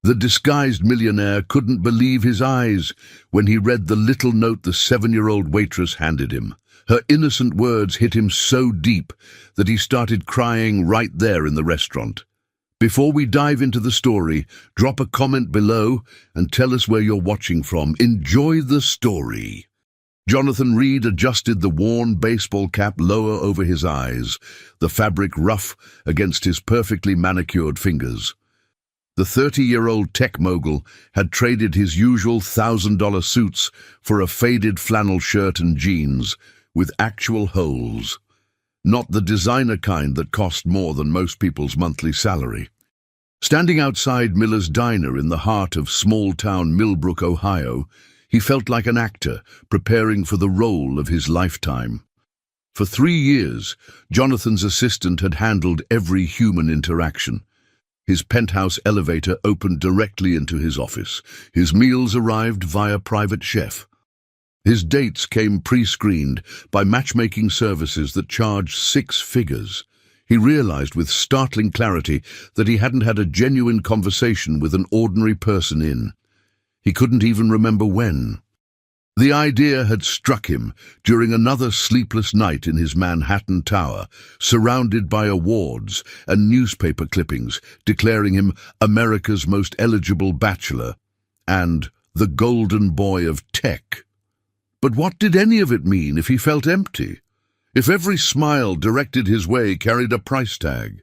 The disguised millionaire couldn't believe his eyes when he read the little note the 7-year-old waitress handed him. Her innocent words hit him so deep that he started crying right there in the restaurant. Before we dive into the story, drop a comment below and tell us where you're watching from. Enjoy the story. Jonathan Reed adjusted the worn baseball cap lower over his eyes, the fabric rough against his perfectly manicured fingers. The 30-year-old tech mogul had traded his usual $1,000 suits for a faded flannel shirt and jeans with actual holes. Not the designer kind that cost more than most people's monthly salary. Standing outside Miller's Diner in the heart of small-town Millbrook, Ohio, he felt like an actor preparing for the role of his lifetime. For 3 years, Jonathan's assistant had handled every human interaction. His penthouse elevator opened directly into his office. His meals arrived via private chef. His dates came pre-screened by matchmaking services that charged 6 figures. He realized with startling clarity that he hadn't had a genuine conversation with an ordinary person in. He couldn't even remember when. The idea had struck him during another sleepless night in his Manhattan tower, surrounded by awards and newspaper clippings declaring him America's most eligible bachelor and the golden boy of tech. But what did any of it mean if he felt empty? If every smile directed his way carried a price tag?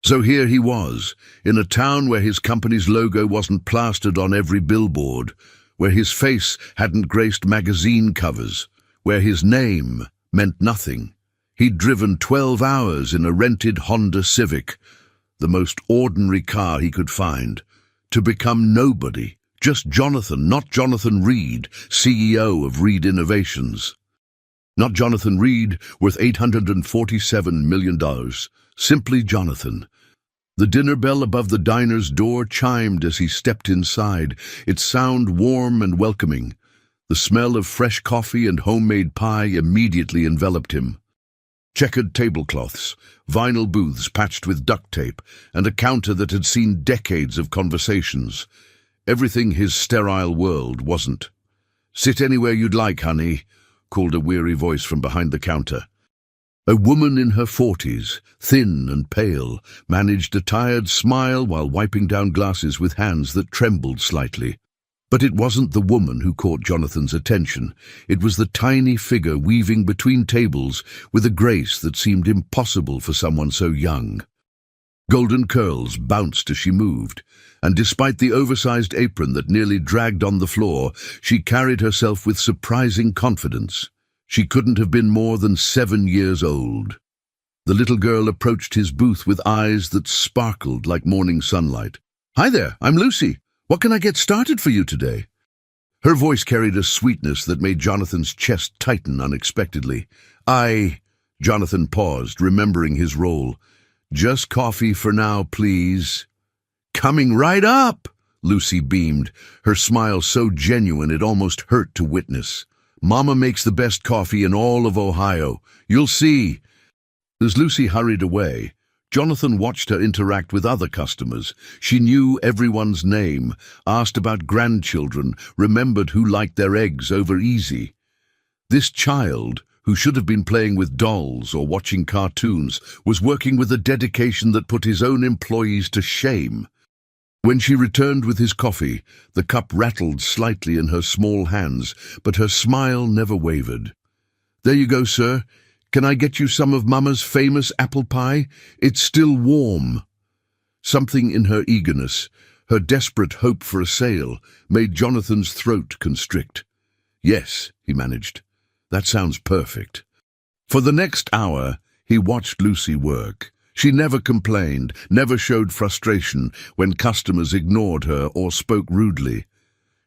So here he was, in a town where his company's logo wasn't plastered on every billboard, where his face hadn't graced magazine covers, where his name meant nothing. He'd driven 12 hours in a rented Honda Civic, the most ordinary car he could find, to become nobody, just Jonathan, not Jonathan Reed, CEO of Reed Innovations. Not Jonathan Reed, worth $847 million, simply Jonathan. The dinner bell above the diner's door chimed as he stepped inside, its sound warm and welcoming. The smell of fresh coffee and homemade pie immediately enveloped him. Checkered tablecloths, vinyl booths patched with duct tape, and a counter that had seen decades of conversations. Everything his sterile world wasn't. "Sit anywhere you'd like, honey," called a weary voice from behind the counter. A woman in her 40s, thin and pale, managed a tired smile while wiping down glasses with hands that trembled slightly. But it wasn't the woman who caught Jonathan's attention. It was the tiny figure weaving between tables with a grace that seemed impossible for someone so young. Golden curls bounced as she moved, and despite the oversized apron that nearly dragged on the floor, she carried herself with surprising confidence. She couldn't have been more than 7 years old. The little girl approached his booth with eyes that sparkled like morning sunlight. "Hi there, I'm Lucy. What can I get started for you today?" Her voice carried a sweetness that made Jonathan's chest tighten unexpectedly. Jonathan paused, remembering his role. "Just coffee for now, please." "Coming right up," Lucy beamed, her smile so genuine it almost hurt to witness. "Mama makes the best coffee in all of Ohio. You'll see." As Lucy hurried away, Jonathan watched her interact with other customers. She knew everyone's name, asked about grandchildren, remembered who liked their eggs over easy. This child, who should have been playing with dolls or watching cartoons, was working with a dedication that put his own employees to shame. When she returned with his coffee, the cup rattled slightly in her small hands, but her smile never wavered. "There you go, sir. Can I get you some of Mama's famous apple pie? It's still warm." Something in her eagerness, her desperate hope for a sale, made Jonathan's throat constrict. "Yes," he managed. "That sounds perfect." For the next hour, he watched Lucy work. She never complained, never showed frustration when customers ignored her or spoke rudely.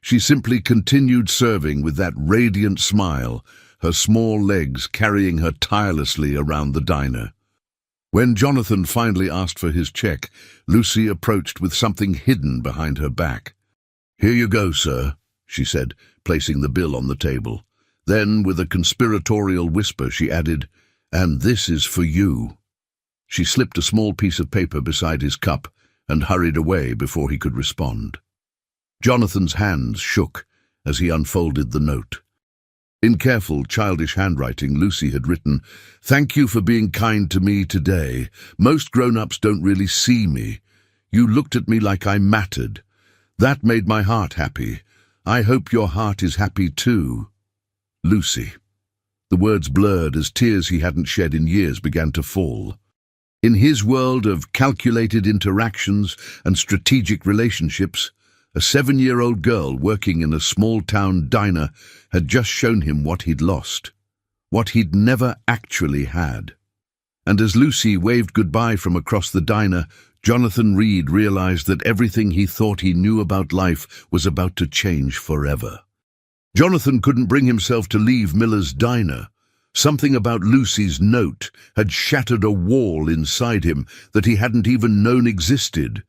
She simply continued serving with that radiant smile, her small legs carrying her tirelessly around the diner. When Jonathan finally asked for his check, Lucy approached with something hidden behind her back. "Here you go, sir," she said, placing the bill on the table. Then, with a conspiratorial whisper, she added, "And this is for you." She slipped a small piece of paper beside his cup, and hurried away before he could respond. Jonathan's hands shook as he unfolded the note. In careful, childish handwriting, Lucy had written, "Thank you for being kind to me today. Most grown-ups don't really see me. You looked at me like I mattered. That made my heart happy. I hope your heart is happy too. Lucy." The words blurred as tears he hadn't shed in years began to fall. In his world of calculated interactions and strategic relationships, a 7-year-old girl working in a small-town diner had just shown him what he'd lost, what he'd never actually had. And as Lucy waved goodbye from across the diner, Jonathan Reed realized that everything he thought he knew about life was about to change forever. Jonathan couldn't bring himself to leave Miller's diner. Something about Lucy's note had shattered a wall inside him that he hadn't even known existed.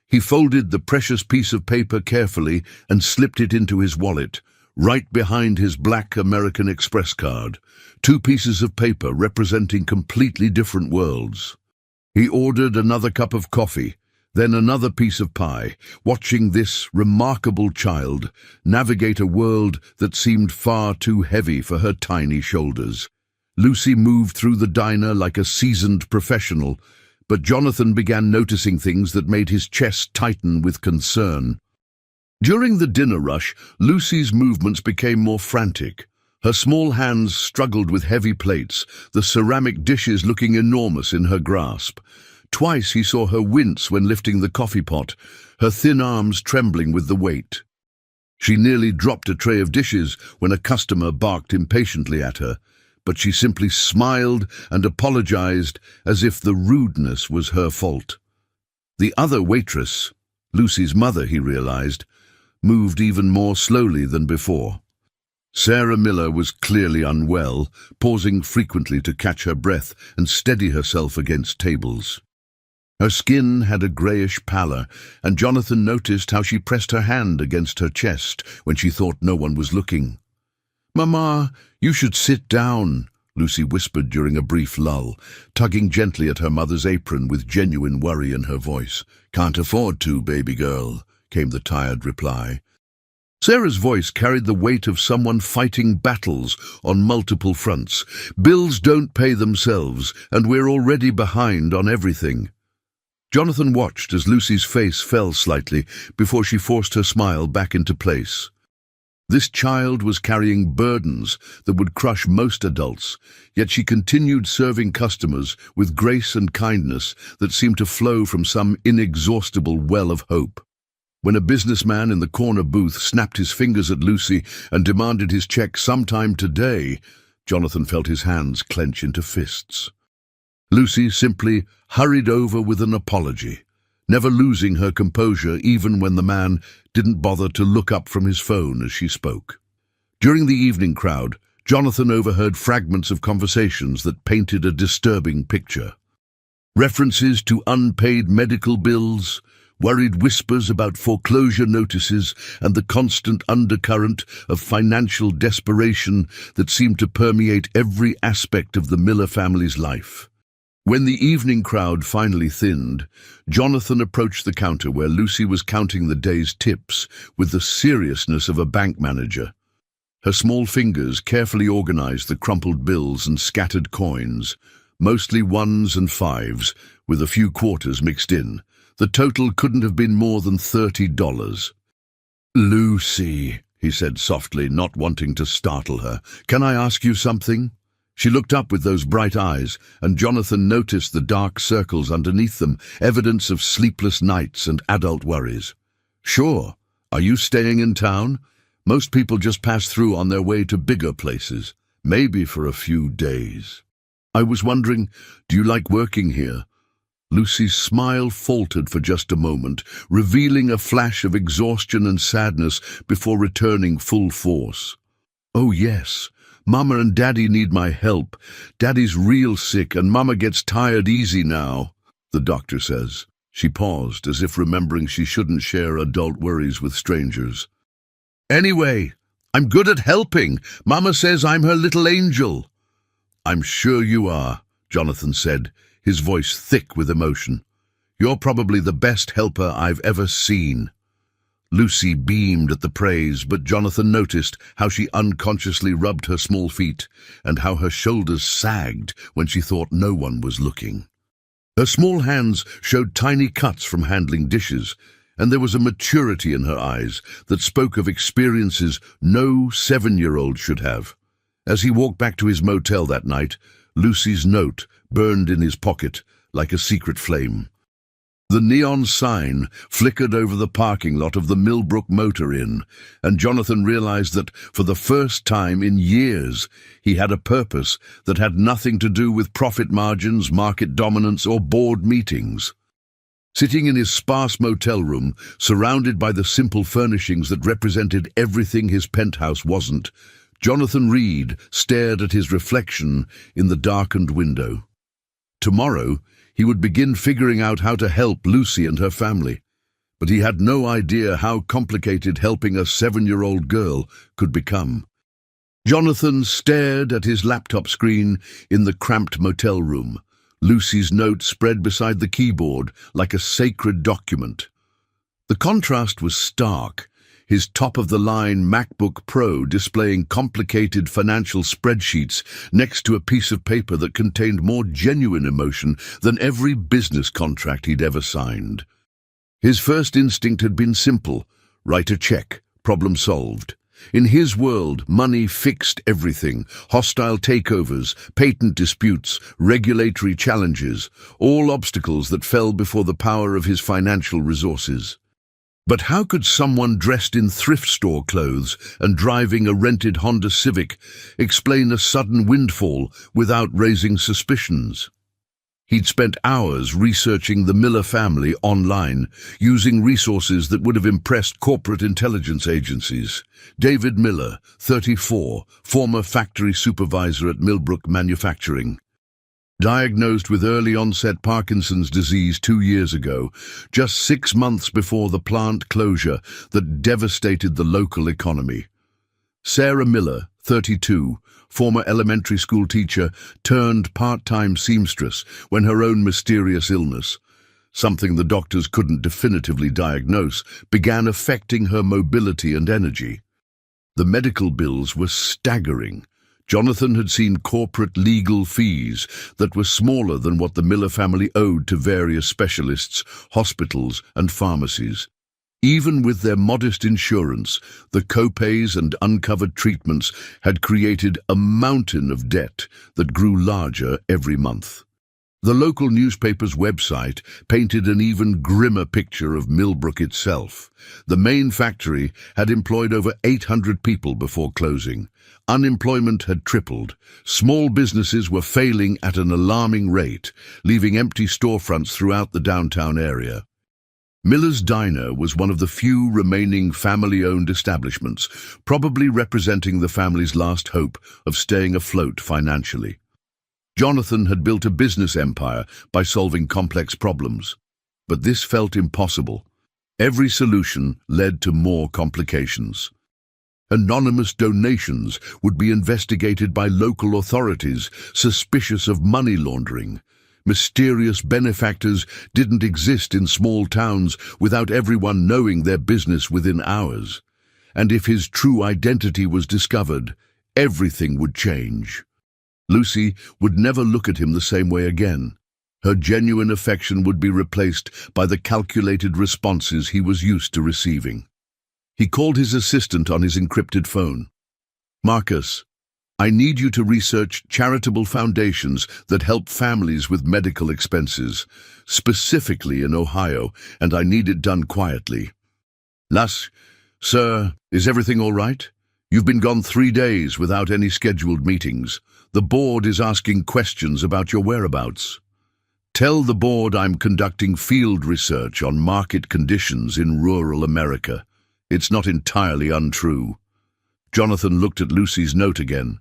He folded the precious piece of paper carefully and slipped it into his wallet, right behind his black American Express card, 2 pieces of paper representing completely different worlds. He ordered another cup of coffee, then another piece of pie, watching this remarkable child navigate a world that seemed far too heavy for her tiny shoulders. Lucy moved through the diner like a seasoned professional, but Jonathan began noticing things that made his chest tighten with concern. During the dinner rush, Lucy's movements became more frantic. Her small hands struggled with heavy plates, the ceramic dishes looking enormous in her grasp. Twice he saw her wince when lifting the coffee pot, her thin arms trembling with the weight. She nearly dropped a tray of dishes when a customer barked impatiently at her, but she simply smiled and apologized as if the rudeness was her fault. The other waitress, Lucy's mother, he realized, moved even more slowly than before. Sarah Miller was clearly unwell, pausing frequently to catch her breath and steady herself against tables. Her skin had a greyish pallor, and Jonathan noticed how she pressed her hand against her chest when she thought no one was looking. "Mama, you should sit down," Lucy whispered during a brief lull, tugging gently at her mother's apron with genuine worry in her voice. "Can't afford to, baby girl," came the tired reply. Sarah's voice carried the weight of someone fighting battles on multiple fronts. "Bills don't pay themselves, and we're already behind on everything." Jonathan watched as Lucy's face fell slightly before she forced her smile back into place. This child was carrying burdens that would crush most adults, yet she continued serving customers with grace and kindness that seemed to flow from some inexhaustible well of hope. When a businessman in the corner booth snapped his fingers at Lucy and demanded his check sometime today, Jonathan felt his hands clench into fists. Lucy simply hurried over with an apology, never losing her composure even when the man didn't bother to look up from his phone as she spoke. During the evening crowd, Jonathan overheard fragments of conversations that painted a disturbing picture. References to unpaid medical bills, worried whispers about foreclosure notices, and the constant undercurrent of financial desperation that seemed to permeate every aspect of the Miller family's life. When the evening crowd finally thinned, Jonathan approached the counter where Lucy was counting the day's tips with the seriousness of a bank manager. Her small fingers carefully organized the crumpled bills and scattered coins, mostly 1s and 5s, with a few quarters mixed in. The total couldn't have been more than $30. "Lucy," he said softly, not wanting to startle her, "can I ask you something?" She looked up with those bright eyes, and Jonathan noticed the dark circles underneath them, evidence of sleepless nights and adult worries. "Sure. Are you staying in town? Most people just pass through on their way to bigger places, maybe for a few days. I was wondering, do you like working here?" Lucy's smile faltered for just a moment, revealing a flash of exhaustion and sadness before returning full force. "Oh yes. Mama and Daddy need my help. Daddy's real sick and Mama gets tired easy now, the doctor says." She paused, as if remembering she shouldn't share adult worries with strangers. "Anyway, I'm good at helping. Mama says I'm her little angel." "I'm sure you are," Jonathan said, his voice thick with emotion. You're probably the best helper I've ever seen." Lucy beamed at the praise, but Jonathan noticed how she unconsciously rubbed her small feet and how her shoulders sagged when she thought no one was looking. Her small hands showed tiny cuts from handling dishes, and there was a maturity in her eyes that spoke of experiences no 7-year-old should have. As he walked back to his motel that night, Lucy's note burned in his pocket like a secret flame. The neon sign flickered over the parking lot of the Millbrook Motor Inn, and Jonathan realized that, for the first time in years, he had a purpose that had nothing to do with profit margins, market dominance, or board meetings. Sitting in his sparse motel room, surrounded by the simple furnishings that represented everything his penthouse wasn't, Jonathan Reed stared at his reflection in the darkened window. Tomorrow, he would begin figuring out how to help Lucy and her family, but he had no idea how complicated helping a 7-year-old girl could become. Jonathan stared at his laptop screen in the cramped motel room, Lucy's note spread beside the keyboard like a sacred document. The contrast was stark, his top-of-the-line MacBook Pro displaying complicated financial spreadsheets next to a piece of paper that contained more genuine emotion than every business contract he'd ever signed. His first instinct had been simple: write a check, problem solved. In his world, money fixed everything: hostile takeovers, patent disputes, regulatory challenges, all obstacles that fell before the power of his financial resources. But how could someone dressed in thrift store clothes and driving a rented Honda Civic explain a sudden windfall without raising suspicions? He'd spent hours researching the Miller family online, using resources that would have impressed corporate intelligence agencies. David Miller, 34, former factory supervisor at Millbrook Manufacturing. Diagnosed with early-onset Parkinson's disease 2 years ago, just 6 months before the plant closure that devastated the local economy. Sarah Miller, 32, former elementary school teacher turned part-time seamstress when her own mysterious illness, something the doctors couldn't definitively diagnose, began affecting her mobility and energy. The medical bills were staggering. Jonathan had seen corporate legal fees that were smaller than what the Miller family owed to various specialists, hospitals, and pharmacies. Even with their modest insurance, the co-pays and uncovered treatments had created a mountain of debt that grew larger every month. The local newspaper's website painted an even grimmer picture of Millbrook itself. The main factory had employed over 800 people before closing. Unemployment had tripled. Small businesses were failing at an alarming rate, leaving empty storefronts throughout the downtown area. Miller's Diner was one of the few remaining family-owned establishments, probably representing the family's last hope of staying afloat financially. Jonathan had built a business empire by solving complex problems, but this felt impossible. Every solution led to more complications. Anonymous donations would be investigated by local authorities suspicious of money laundering. Mysterious benefactors didn't exist in small towns without everyone knowing their business within hours. And if his true identity was discovered, everything would change. Lucy would never look at him the same way again. Her genuine affection would be replaced by the calculated responses he was used to receiving. He called his assistant on his encrypted phone. "Marcus, I need you to research charitable foundations that help families with medical expenses, specifically in Ohio, and I need it done quietly." "Sir, is everything all right? You've been gone 3 days without any scheduled meetings. The board is asking questions about your whereabouts." "Tell the board I'm conducting field research on market conditions in rural America. It's not entirely untrue." Jonathan looked at Lucy's note again.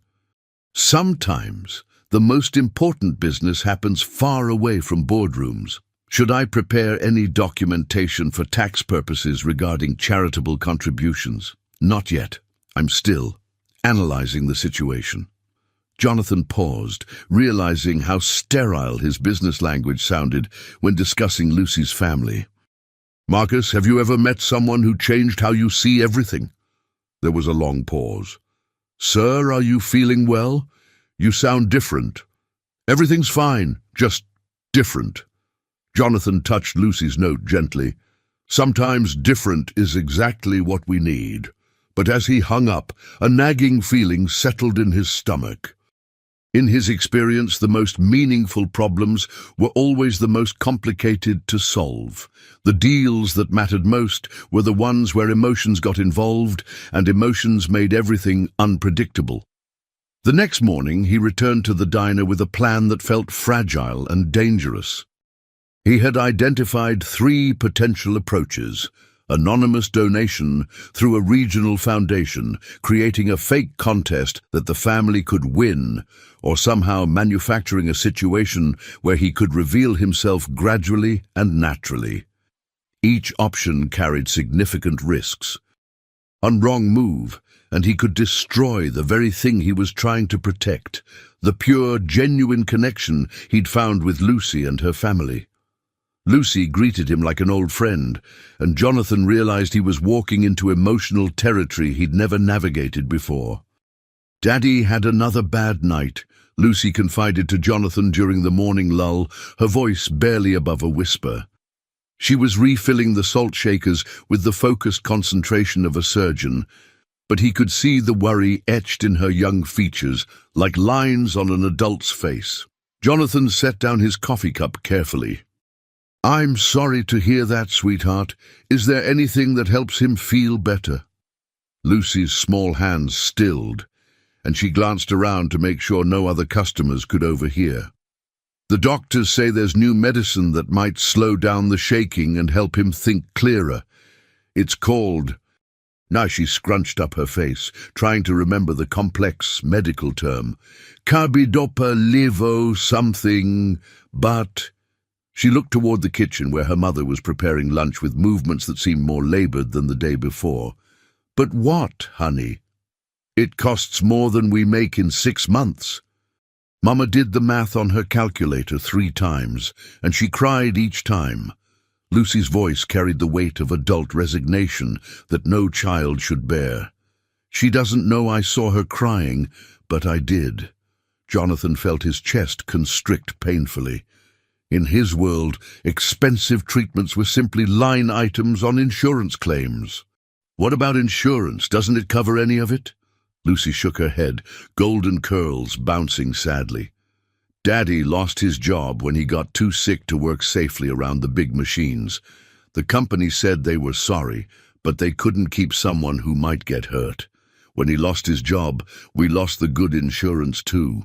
"Sometimes the most important business happens far away from boardrooms. Should I prepare any documentation for tax purposes regarding charitable contributions?" "Not yet. I'm still analyzing the situation." Jonathan paused, realizing how sterile his business language sounded when discussing Lucy's family. "Marcus, have you ever met someone who changed how you see everything?" There was a long pause. "Sir, are you feeling well? You sound different." "Everything's fine, just different." Jonathan touched Lucy's note gently. "Sometimes different is exactly what we need." But as he hung up, a nagging feeling settled in his stomach. In his experience, the most meaningful problems were always the most complicated to solve. The deals that mattered most were the ones where emotions got involved, and emotions made everything unpredictable. The next morning, he returned to the diner with a plan that felt fragile and dangerous. He had identified 3 potential approaches: anonymous donation through a regional foundation, creating a fake contest that the family could win, or somehow manufacturing a situation where he could reveal himself gradually and naturally. Each option carried significant risks. One wrong move, and he could destroy the very thing he was trying to protect, the pure, genuine connection he'd found with Lucy and her family. Lucy greeted him like an old friend, and Jonathan realized he was walking into emotional territory he'd never navigated before. "Daddy had another bad night," Lucy confided to Jonathan during the morning lull, her voice barely above a whisper. She was refilling the salt shakers with the focused concentration of a surgeon, but he could see the worry etched in her young features like lines on an adult's face. Jonathan set down his coffee cup carefully. "I'm sorry to hear that, sweetheart. Is there anything that helps him feel better?" Lucy's small hands stilled, and she glanced around to make sure no other customers could overhear. "The doctors say there's new medicine that might slow down the shaking and help him think clearer. It's called—" Now she scrunched up her face, trying to remember the complex medical term. "Carbidopa levo something, but—" She looked toward the kitchen where her mother was preparing lunch with movements that seemed more labored than the day before. "But what, honey?" "It costs more than we make in 6 months." Mama did the math on her calculator 3 times, and she cried each time. Lucy's voice carried the weight of adult resignation that no child should bear. "She doesn't know I saw her crying, but I did." Jonathan felt his chest constrict painfully. In his world, expensive treatments were simply line items on insurance claims. "What about insurance? Doesn't it cover any of it?" Lucy shook her head, golden curls bouncing sadly. "Daddy lost his job when he got too sick to work safely around the big machines. The company said they were sorry, but they couldn't keep someone who might get hurt. When he lost his job, we lost the good insurance too."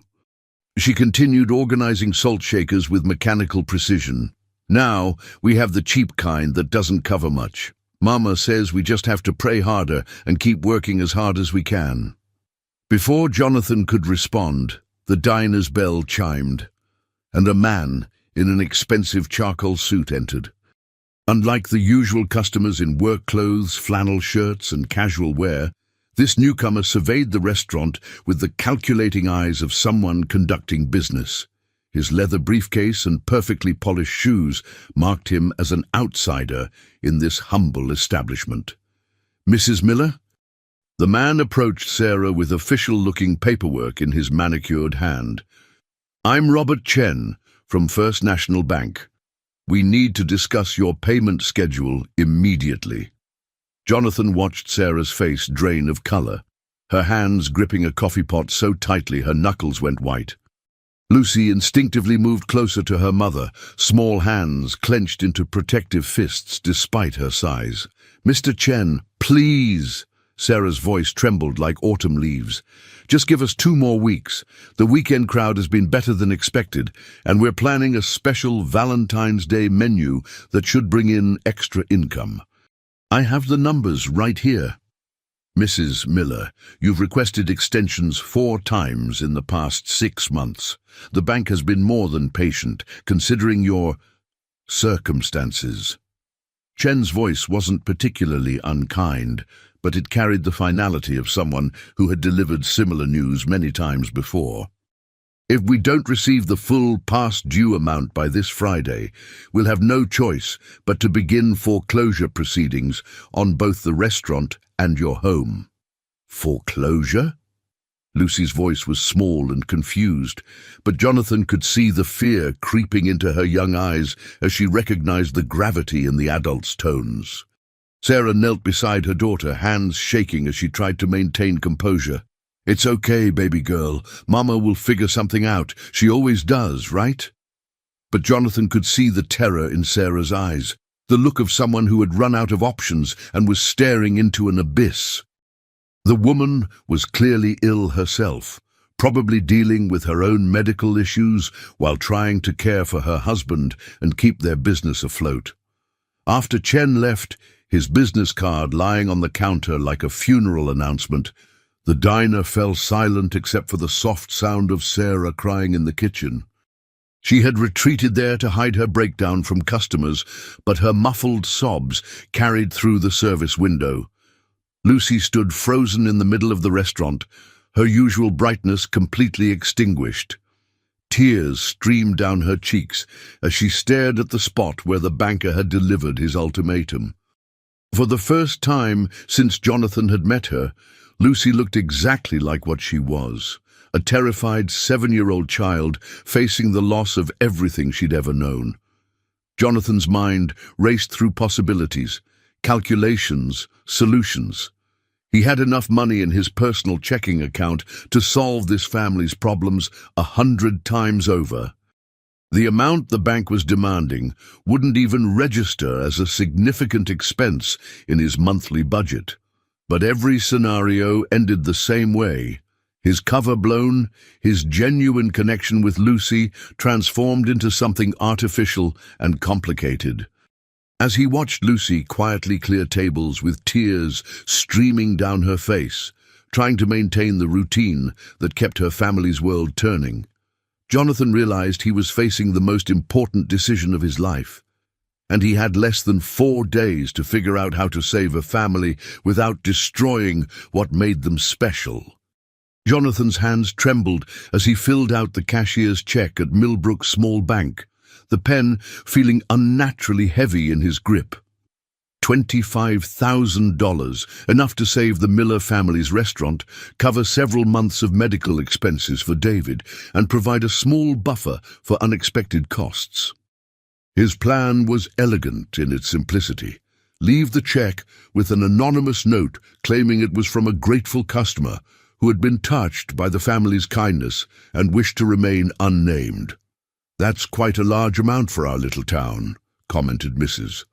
She continued organizing salt shakers with mechanical precision. "Now we have the cheap kind that doesn't cover much. Mama says we just have to pray harder and keep working as hard as we can." Before Jonathan could respond, the diner's bell chimed, and a man in an expensive charcoal suit entered. Unlike the usual customers in work clothes, flannel shirts, and casual wear, this newcomer surveyed the restaurant with the calculating eyes of someone conducting business. His leather briefcase and perfectly polished shoes marked him as an outsider in this humble establishment. "Mrs. Miller?" The man approached Sarah with official-looking paperwork in his manicured hand. "I'm Robert Chen from First National Bank. We need to discuss your payment schedule immediately." Jonathan watched Sarah's face drain of color, her hands gripping a coffee pot so tightly her knuckles went white. Lucy instinctively moved closer to her mother, small hands clenched into protective fists despite her size. "Mr. Chen, please!" Sarah's voice trembled like autumn leaves. "Just give us 2 more weeks. The weekend crowd has been better than expected, and we're planning a special Valentine's Day menu that should bring in extra income. I have the numbers right here." "Mrs. Miller, you've requested extensions 4 times in the past 6 months. The bank has been more than patient, considering your circumstances." Chen's voice wasn't particularly unkind, but it carried the finality of someone who had delivered similar news many times before. If we don't receive the full past due amount by this Friday, we'll have no choice but to begin foreclosure proceedings on both the restaurant and your home." "Foreclosure?" Lucy's voice was small and confused, but Jonathan could see the fear creeping into her young eyes as she recognized the gravity in the adult's tones. Sarah knelt beside her daughter, hands shaking as she tried to maintain composure. "It's okay, baby girl. Mama will figure something out. She always does, right?" But Jonathan could see the terror in Sarah's eyes, the look of someone who had run out of options and was staring into an abyss. The woman was clearly ill herself, probably dealing with her own medical issues while trying to care for her husband and keep their business afloat. After Chen left, his business card lying on the counter like a funeral announcement, the diner fell silent except for the soft sound of Sarah crying in the kitchen. She had retreated there to hide her breakdown from customers, but her muffled sobs carried through the service window. Lucy stood frozen in the middle of the restaurant, her usual brightness completely extinguished. Tears streamed down her cheeks as she stared at the spot where the banker had delivered his ultimatum. For the first time since Jonathan had met her, Lucy looked exactly like what she was, a terrified 7-year-old child facing the loss of everything she'd ever known. Jonathan's mind raced through possibilities, calculations, solutions. He had enough money in his personal checking account to solve this family's problems 100 times over. The amount the bank was demanding wouldn't even register as a significant expense in his monthly budget. But every scenario ended the same way. His cover blown, his genuine connection with Lucy transformed into something artificial and complicated. As he watched Lucy quietly clear tables with tears streaming down her face, trying to maintain the routine that kept her family's world turning, Jonathan realized he was facing the most important decision of his life, and he had less than 4 days to figure out how to save a family without destroying what made them special. Jonathan's hands trembled as he filled out the cashier's check at Millbrook's small bank, the pen feeling unnaturally heavy in his grip. $25,000, enough to save the Miller family's restaurant, cover several months of medical expenses for David, and provide a small buffer for unexpected costs. His plan was elegant in its simplicity. Leave the check with an anonymous note claiming it was from a grateful customer who had been touched by the family's kindness and wished to remain unnamed. "That's quite a large amount for our little town," commented Mrs.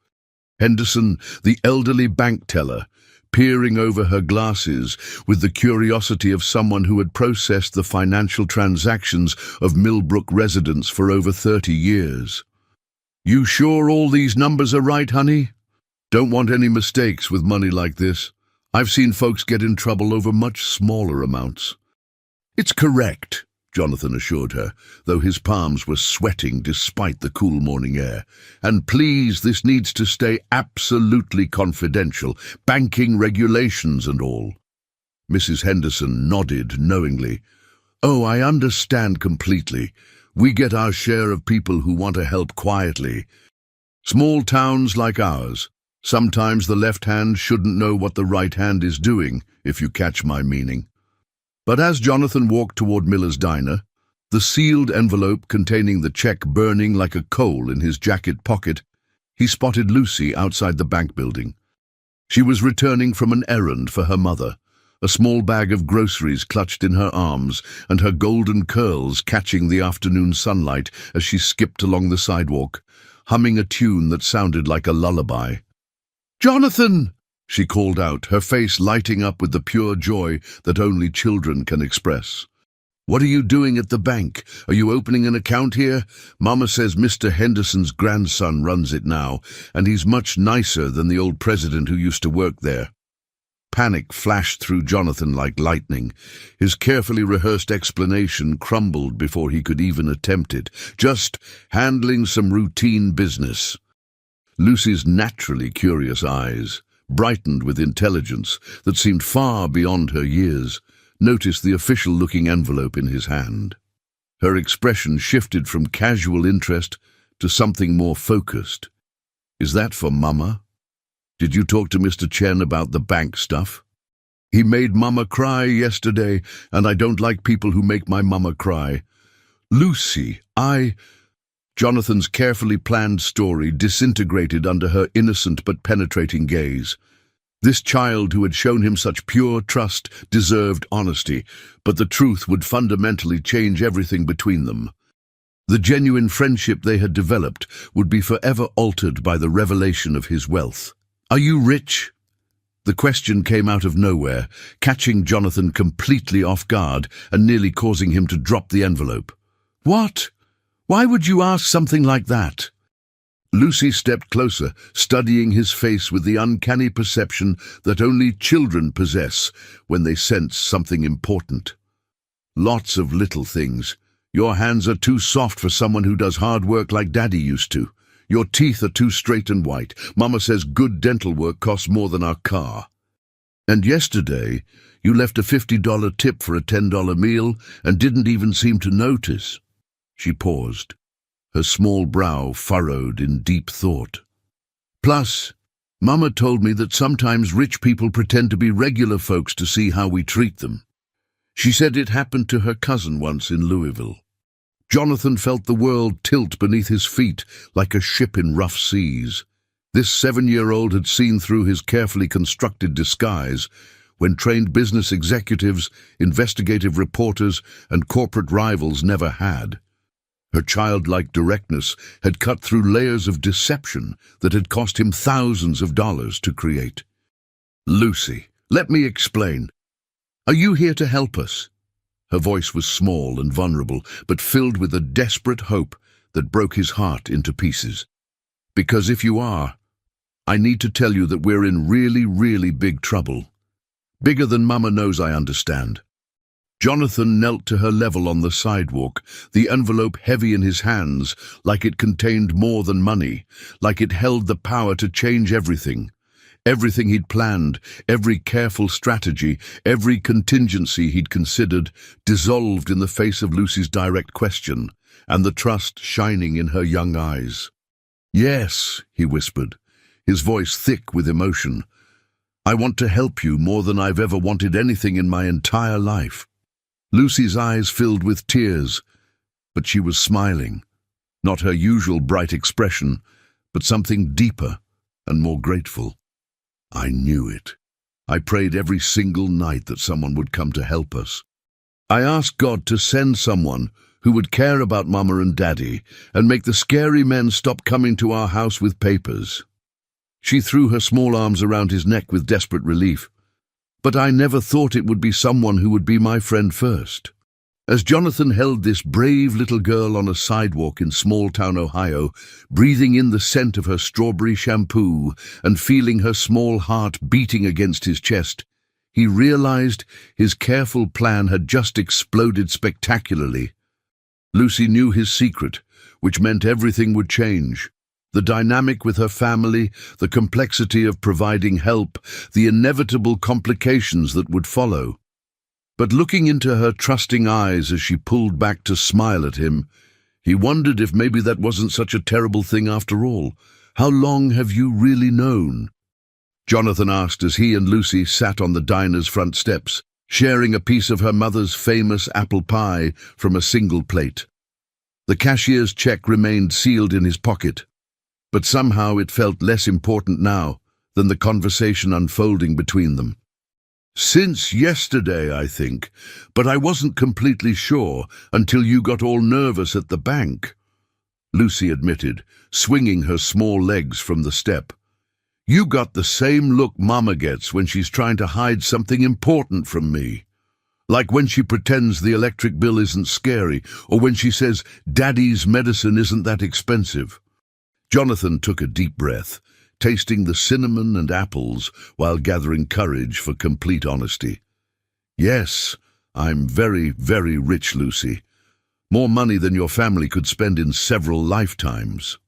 Henderson, the elderly bank teller, peering over her glasses with the curiosity of someone who had processed the financial transactions of Millbrook residents for over 30 years. "You sure all these numbers are right, honey? Don't want any mistakes with money like this. I've seen folks get in trouble over much smaller amounts." "It's correct," Jonathan assured her, though his palms were sweating despite the cool morning air. "And please, this needs to stay absolutely confidential, banking regulations and all." Mrs. Henderson nodded knowingly. "Oh, I understand completely. We get our share of people who want to help quietly. Small towns like ours, sometimes the left hand shouldn't know what the right hand is doing, if you catch my meaning." But as Jonathan walked toward Miller's diner, the sealed envelope containing the check burning like a coal in his jacket pocket, he spotted Lucy outside the bank building. She was returning from an errand for her mother, a small bag of groceries clutched in her arms and her golden curls catching the afternoon sunlight as she skipped along the sidewalk, humming a tune that sounded like a lullaby. "Jonathan!" she called out, her face lighting up with the pure joy that only children can express. "What are you doing at the bank? Are you opening an account here? Mama says Mr. Henderson's grandson runs it now, and he's much nicer than the old president who used to work there." Panic flashed through Jonathan like lightning. His carefully rehearsed explanation crumbled before he could even attempt it. "Just handling some routine business." Lucy's naturally curious eyes, brightened with intelligence that seemed far beyond her years, noticed the official-looking envelope in his hand. Her expression shifted from casual interest to something more focused. Is that for Mama? Did you talk to Mr. Chen about the bank stuff? He made Mama cry yesterday, and I don't like people who make my Mama cry. Lucy, Jonathan's carefully planned story disintegrated under her innocent but penetrating gaze. This child who had shown him such pure trust deserved honesty, but the truth would fundamentally change everything between them. The genuine friendship they had developed would be forever altered by the revelation of his wealth. Are you rich? The question came out of nowhere, catching Jonathan completely off guard and nearly causing him to drop the envelope. What? Why would you ask something like that? Lucy stepped closer, studying his face with the uncanny perception that only children possess when they sense something important. Lots of little things. Your hands are too soft for someone who does hard work like Daddy used to. Your teeth are too straight and white. Mama says good dental work costs more than our car. And yesterday, you left a $50 tip for a $10 meal and didn't even seem to notice. She paused, her small brow furrowed in deep thought. Plus, Mama told me that sometimes rich people pretend to be regular folks to see how we treat them. She said it happened to her cousin once in Louisville. Jonathan felt the world tilt beneath his feet like a ship in rough seas. This 7-year-old had seen through his carefully constructed disguise when trained business executives, investigative reporters, and corporate rivals never had. Her childlike directness had cut through layers of deception that had cost him thousands of dollars to create. Lucy, let me explain. Are you here to help us? Her voice was small and vulnerable, but filled with a desperate hope that broke his heart into pieces. Because if you are, I need to tell you that we're in really, really big trouble. Bigger than Mama knows, I understand. Jonathan knelt to her level on the sidewalk, the envelope heavy in his hands, like it contained more than money, like it held the power to change everything. Everything he'd planned, every careful strategy, every contingency he'd considered, dissolved in the face of Lucy's direct question, and the trust shining in her young eyes. Yes, he whispered, his voice thick with emotion. I want to help you more than I've ever wanted anything in my entire life. Lucy's eyes filled with tears, but she was smiling. Not her usual bright expression, but something deeper and more grateful. I knew it. I prayed every single night that someone would come to help us. I asked God to send someone who would care about Mama and Daddy and make the scary men stop coming to our house with papers. She threw her small arms around his neck with desperate relief. But I never thought it would be someone who would be my friend first. As Jonathan held this brave little girl on a sidewalk in small-town Ohio, breathing in the scent of her strawberry shampoo and feeling her small heart beating against his chest, he realized his careful plan had just exploded spectacularly. Lucy knew his secret, which meant everything would change. The dynamic with her family, the complexity of providing help, the inevitable complications that would follow. But looking into her trusting eyes as she pulled back to smile at him, he wondered if maybe that wasn't such a terrible thing after all. How long have you really known? Jonathan asked as he and Lucy sat on the diner's front steps, sharing a piece of her mother's famous apple pie from a single plate. The cashier's check remained sealed in his pocket, but somehow it felt less important now than the conversation unfolding between them. Since yesterday, I think, but I wasn't completely sure until you got all nervous at the bank, Lucy admitted, swinging her small legs from the step. You got the same look Mama gets when she's trying to hide something important from me. Like when she pretends the electric bill isn't scary, or when she says Daddy's medicine isn't that expensive. Jonathan took a deep breath, tasting the cinnamon and apples while gathering courage for complete honesty. Yes, I'm very, very rich, Lucy. More money than your family could spend in several lifetimes.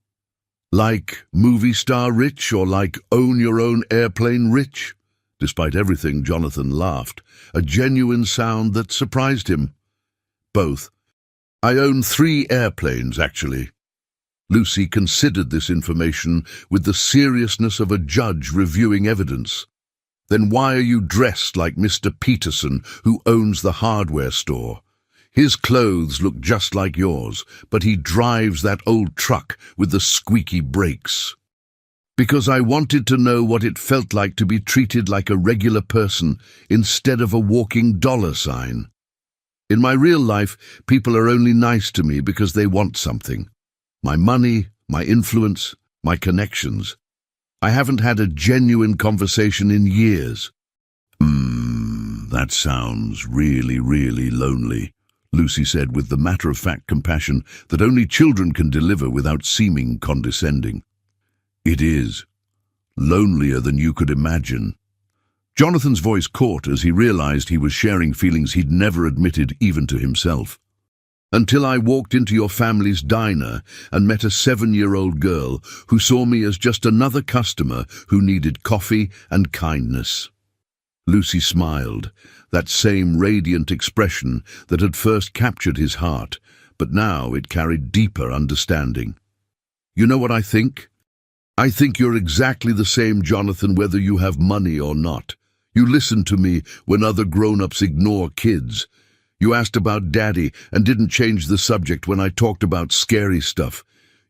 Like movie star rich or like own your own airplane rich? Despite everything, Jonathan laughed, a genuine sound that surprised him. Both. I own 3 airplanes, actually. Lucy considered this information with the seriousness of a judge reviewing evidence. Then why are you dressed like Mr. Peterson, who owns the hardware store? His clothes look just like yours, but he drives that old truck with the squeaky brakes. Because I wanted to know what it felt like to be treated like a regular person instead of a walking dollar sign. In my real life, people are only nice to me because they want something. My money, my influence, my connections. I haven't had a genuine conversation in years. That sounds really, really lonely, Lucy said with the matter-of-fact compassion that only children can deliver without seeming condescending. It is. Lonelier than you could imagine. Jonathan's voice caught as he realized he was sharing feelings he'd never admitted even to himself. Until I walked into your family's diner and met a 7-year-old girl who saw me as just another customer who needed coffee and kindness. Lucy smiled, that same radiant expression that had first captured his heart, but now it carried deeper understanding. You know what I think? I think you're exactly the same, Jonathan, whether you have money or not. You listen to me when other grown-ups ignore kids. You asked about Daddy and didn't change the subject when I talked about scary stuff.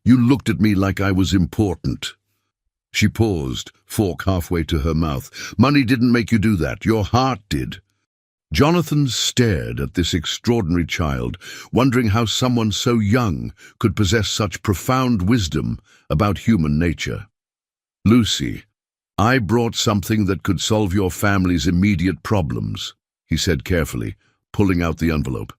You looked at me like I was important. She paused, fork halfway to her mouth. Money didn't make you do that. Your heart did. Jonathan stared at this extraordinary child, wondering how someone so young could possess such profound wisdom about human nature. Lucy, I brought something that could solve your family's immediate problems, he said carefully, pulling out the envelope.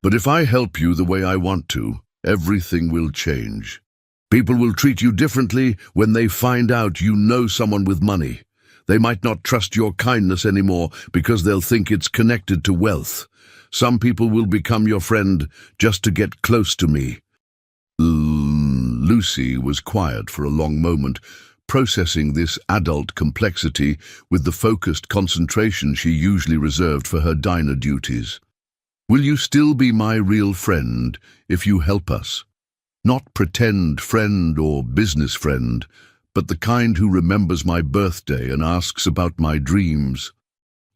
But if I help you the way I want to, everything will change. People will treat you differently when they find out you know someone with money. They might not trust your kindness anymore because they'll think it's connected to wealth. Some people will become your friend just to get close to me. Lucy was quiet for a long moment, processing this adult complexity with the focused concentration she usually reserved for her diner duties. Will you still be my real friend if you help us? Not pretend friend or business friend, but the kind who remembers my birthday and asks about my dreams.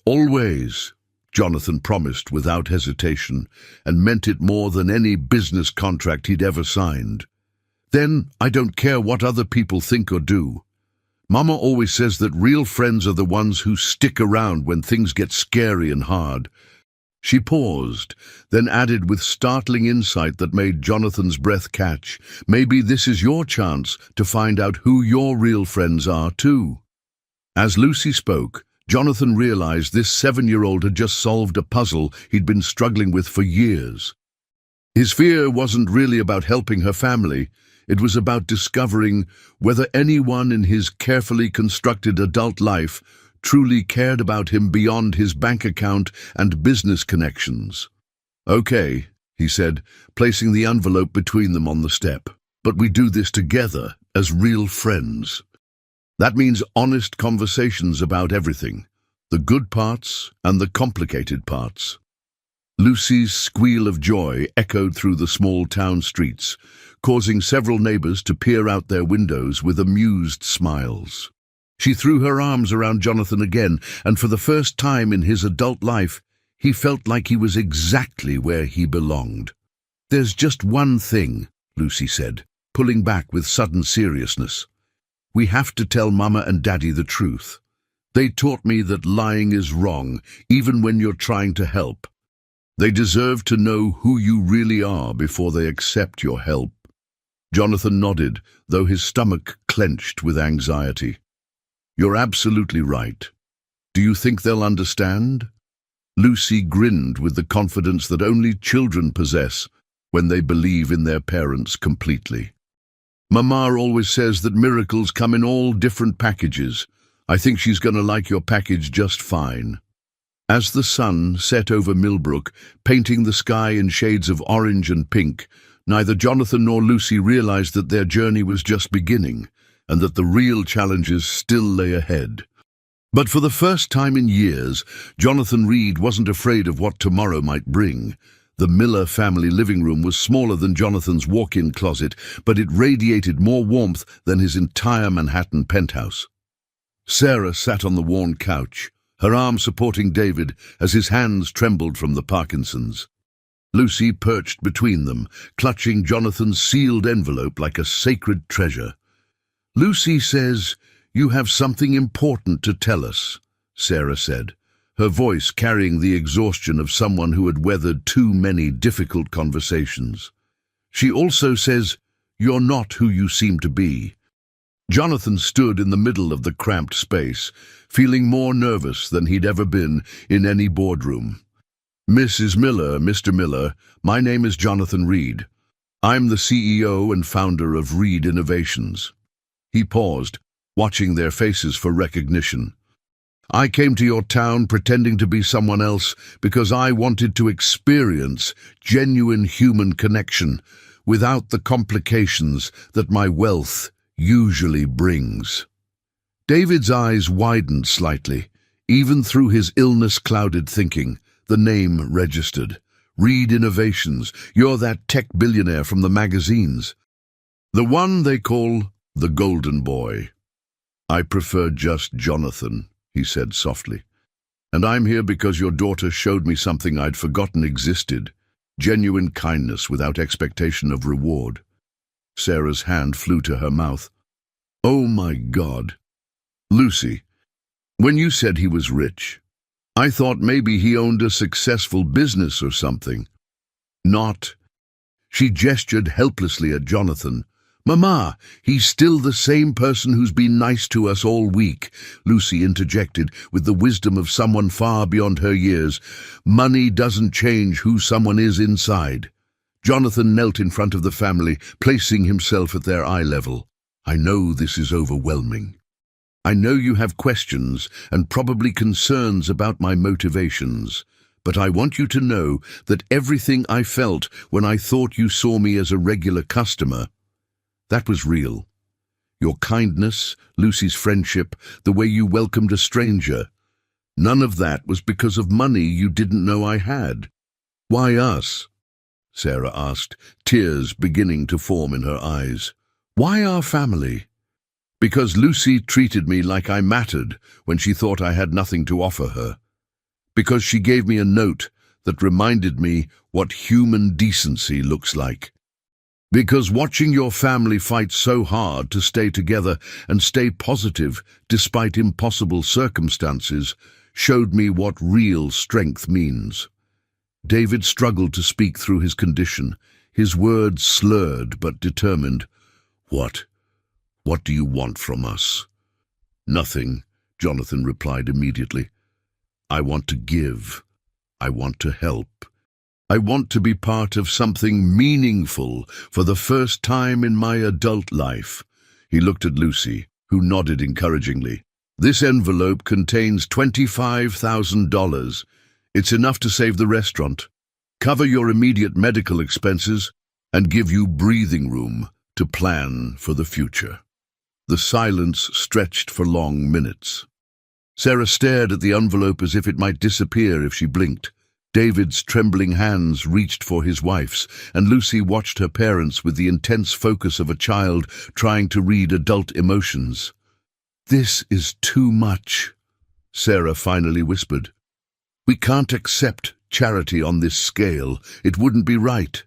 Always, Jonathan promised without hesitation, and meant it more than any business contract he'd ever signed. Then I don't care what other people think or do. Mama always says that real friends are the ones who stick around when things get scary and hard. She paused, then added with startling insight that made Jonathan's breath catch, maybe this is your chance to find out who your real friends are too. As Lucy spoke, Jonathan realized this 7-year-old had just solved a puzzle he'd been struggling with for years. His fear wasn't really about helping her family. It was about discovering whether anyone in his carefully constructed adult life truly cared about him beyond his bank account and business connections. Okay, he said, placing the envelope between them on the step. But we do this together as real friends. That means honest conversations about everything, the good parts and the complicated parts. Lucy's squeal of joy echoed through the small town streets, causing several neighbors to peer out their windows with amused smiles. She threw her arms around Jonathan again, and for the first time in his adult life, he felt like he was exactly where he belonged. There's just one thing, Lucy said, pulling back with sudden seriousness. We have to tell Mama and Daddy the truth. They taught me that lying is wrong, even when you're trying to help. They deserve to know who you really are before they accept your help. Jonathan nodded, though his stomach clenched with anxiety. You're absolutely right. Do you think they'll understand? Lucy grinned with the confidence that only children possess when they believe in their parents completely. Mama always says that miracles come in all different packages. I think she's going to like your package just fine. As the sun set over Millbrook, painting the sky in shades of orange and pink, neither Jonathan nor Lucy realized that their journey was just beginning, and that the real challenges still lay ahead. But for the first time in years, Jonathan Reed wasn't afraid of what tomorrow might bring. The Miller family living room was smaller than Jonathan's walk-in closet, but it radiated more warmth than his entire Manhattan penthouse. Sarah sat on the worn couch, her arm supporting David as his hands trembled from the Parkinson's. Lucy perched between them, clutching Jonathan's sealed envelope like a sacred treasure. "Lucy says you have something important to tell us," Sarah said, her voice carrying the exhaustion of someone who had weathered too many difficult conversations. "She also says you're not who you seem to be." Jonathan stood in the middle of the cramped space, feeling more nervous than he'd ever been in any boardroom. "Mrs. Miller, Mr. Miller, my name is Jonathan Reed. I'm the CEO and founder of Reed Innovations." He paused, watching their faces for recognition. "I came to your town pretending to be someone else because I wanted to experience genuine human connection without the complications that my wealth usually brings." David's eyes widened slightly. Even through his illness-clouded thinking, the name registered. "Reed Innovations, you're that tech billionaire from the magazines. The one they call the Golden Boy." "I prefer just Jonathan," he said softly. "And I'm here because your daughter showed me something I'd forgotten existed. Genuine kindness without expectation of reward." Sarah's hand flew to her mouth. "Oh my God. Lucy, when you said he was rich, I thought maybe he owned a successful business or something." "Not." She gestured helplessly at Jonathan. "Mama, he's still the same person who's been nice to us all week," Lucy interjected with the wisdom of someone far beyond her years. "Money doesn't change who someone is inside." Jonathan knelt in front of the family, placing himself at their eye level. "I know this is overwhelming. I know you have questions and probably concerns about my motivations, but I want you to know that everything I felt when I thought you saw me as a regular customer, that was real. Your kindness, Lucy's friendship, the way you welcomed a stranger, none of that was because of money you didn't know I had." "Why us?" Sarah asked, tears beginning to form in her eyes. "Why our family?" "Because Lucy treated me like I mattered when she thought I had nothing to offer her. Because she gave me a note that reminded me what human decency looks like. Because watching your family fight so hard to stay together and stay positive despite impossible circumstances showed me what real strength means." David struggled to speak through his condition, his words slurred but determined. What do you want from us?" "Nothing," Jonathan replied immediately. "I want to give. I want to help. I want to be part of something meaningful for the first time in my adult life." He looked at Lucy, who nodded encouragingly. "This envelope contains $25,000. It's enough to save the restaurant, cover your immediate medical expenses, and give you breathing room to plan for the future." The silence stretched for long minutes. Sarah stared at the envelope as if it might disappear if she blinked. David's trembling hands reached for his wife's, and Lucy watched her parents with the intense focus of a child trying to read adult emotions. "This is too much," Sarah finally whispered. "We can't accept charity on this scale. It wouldn't be right."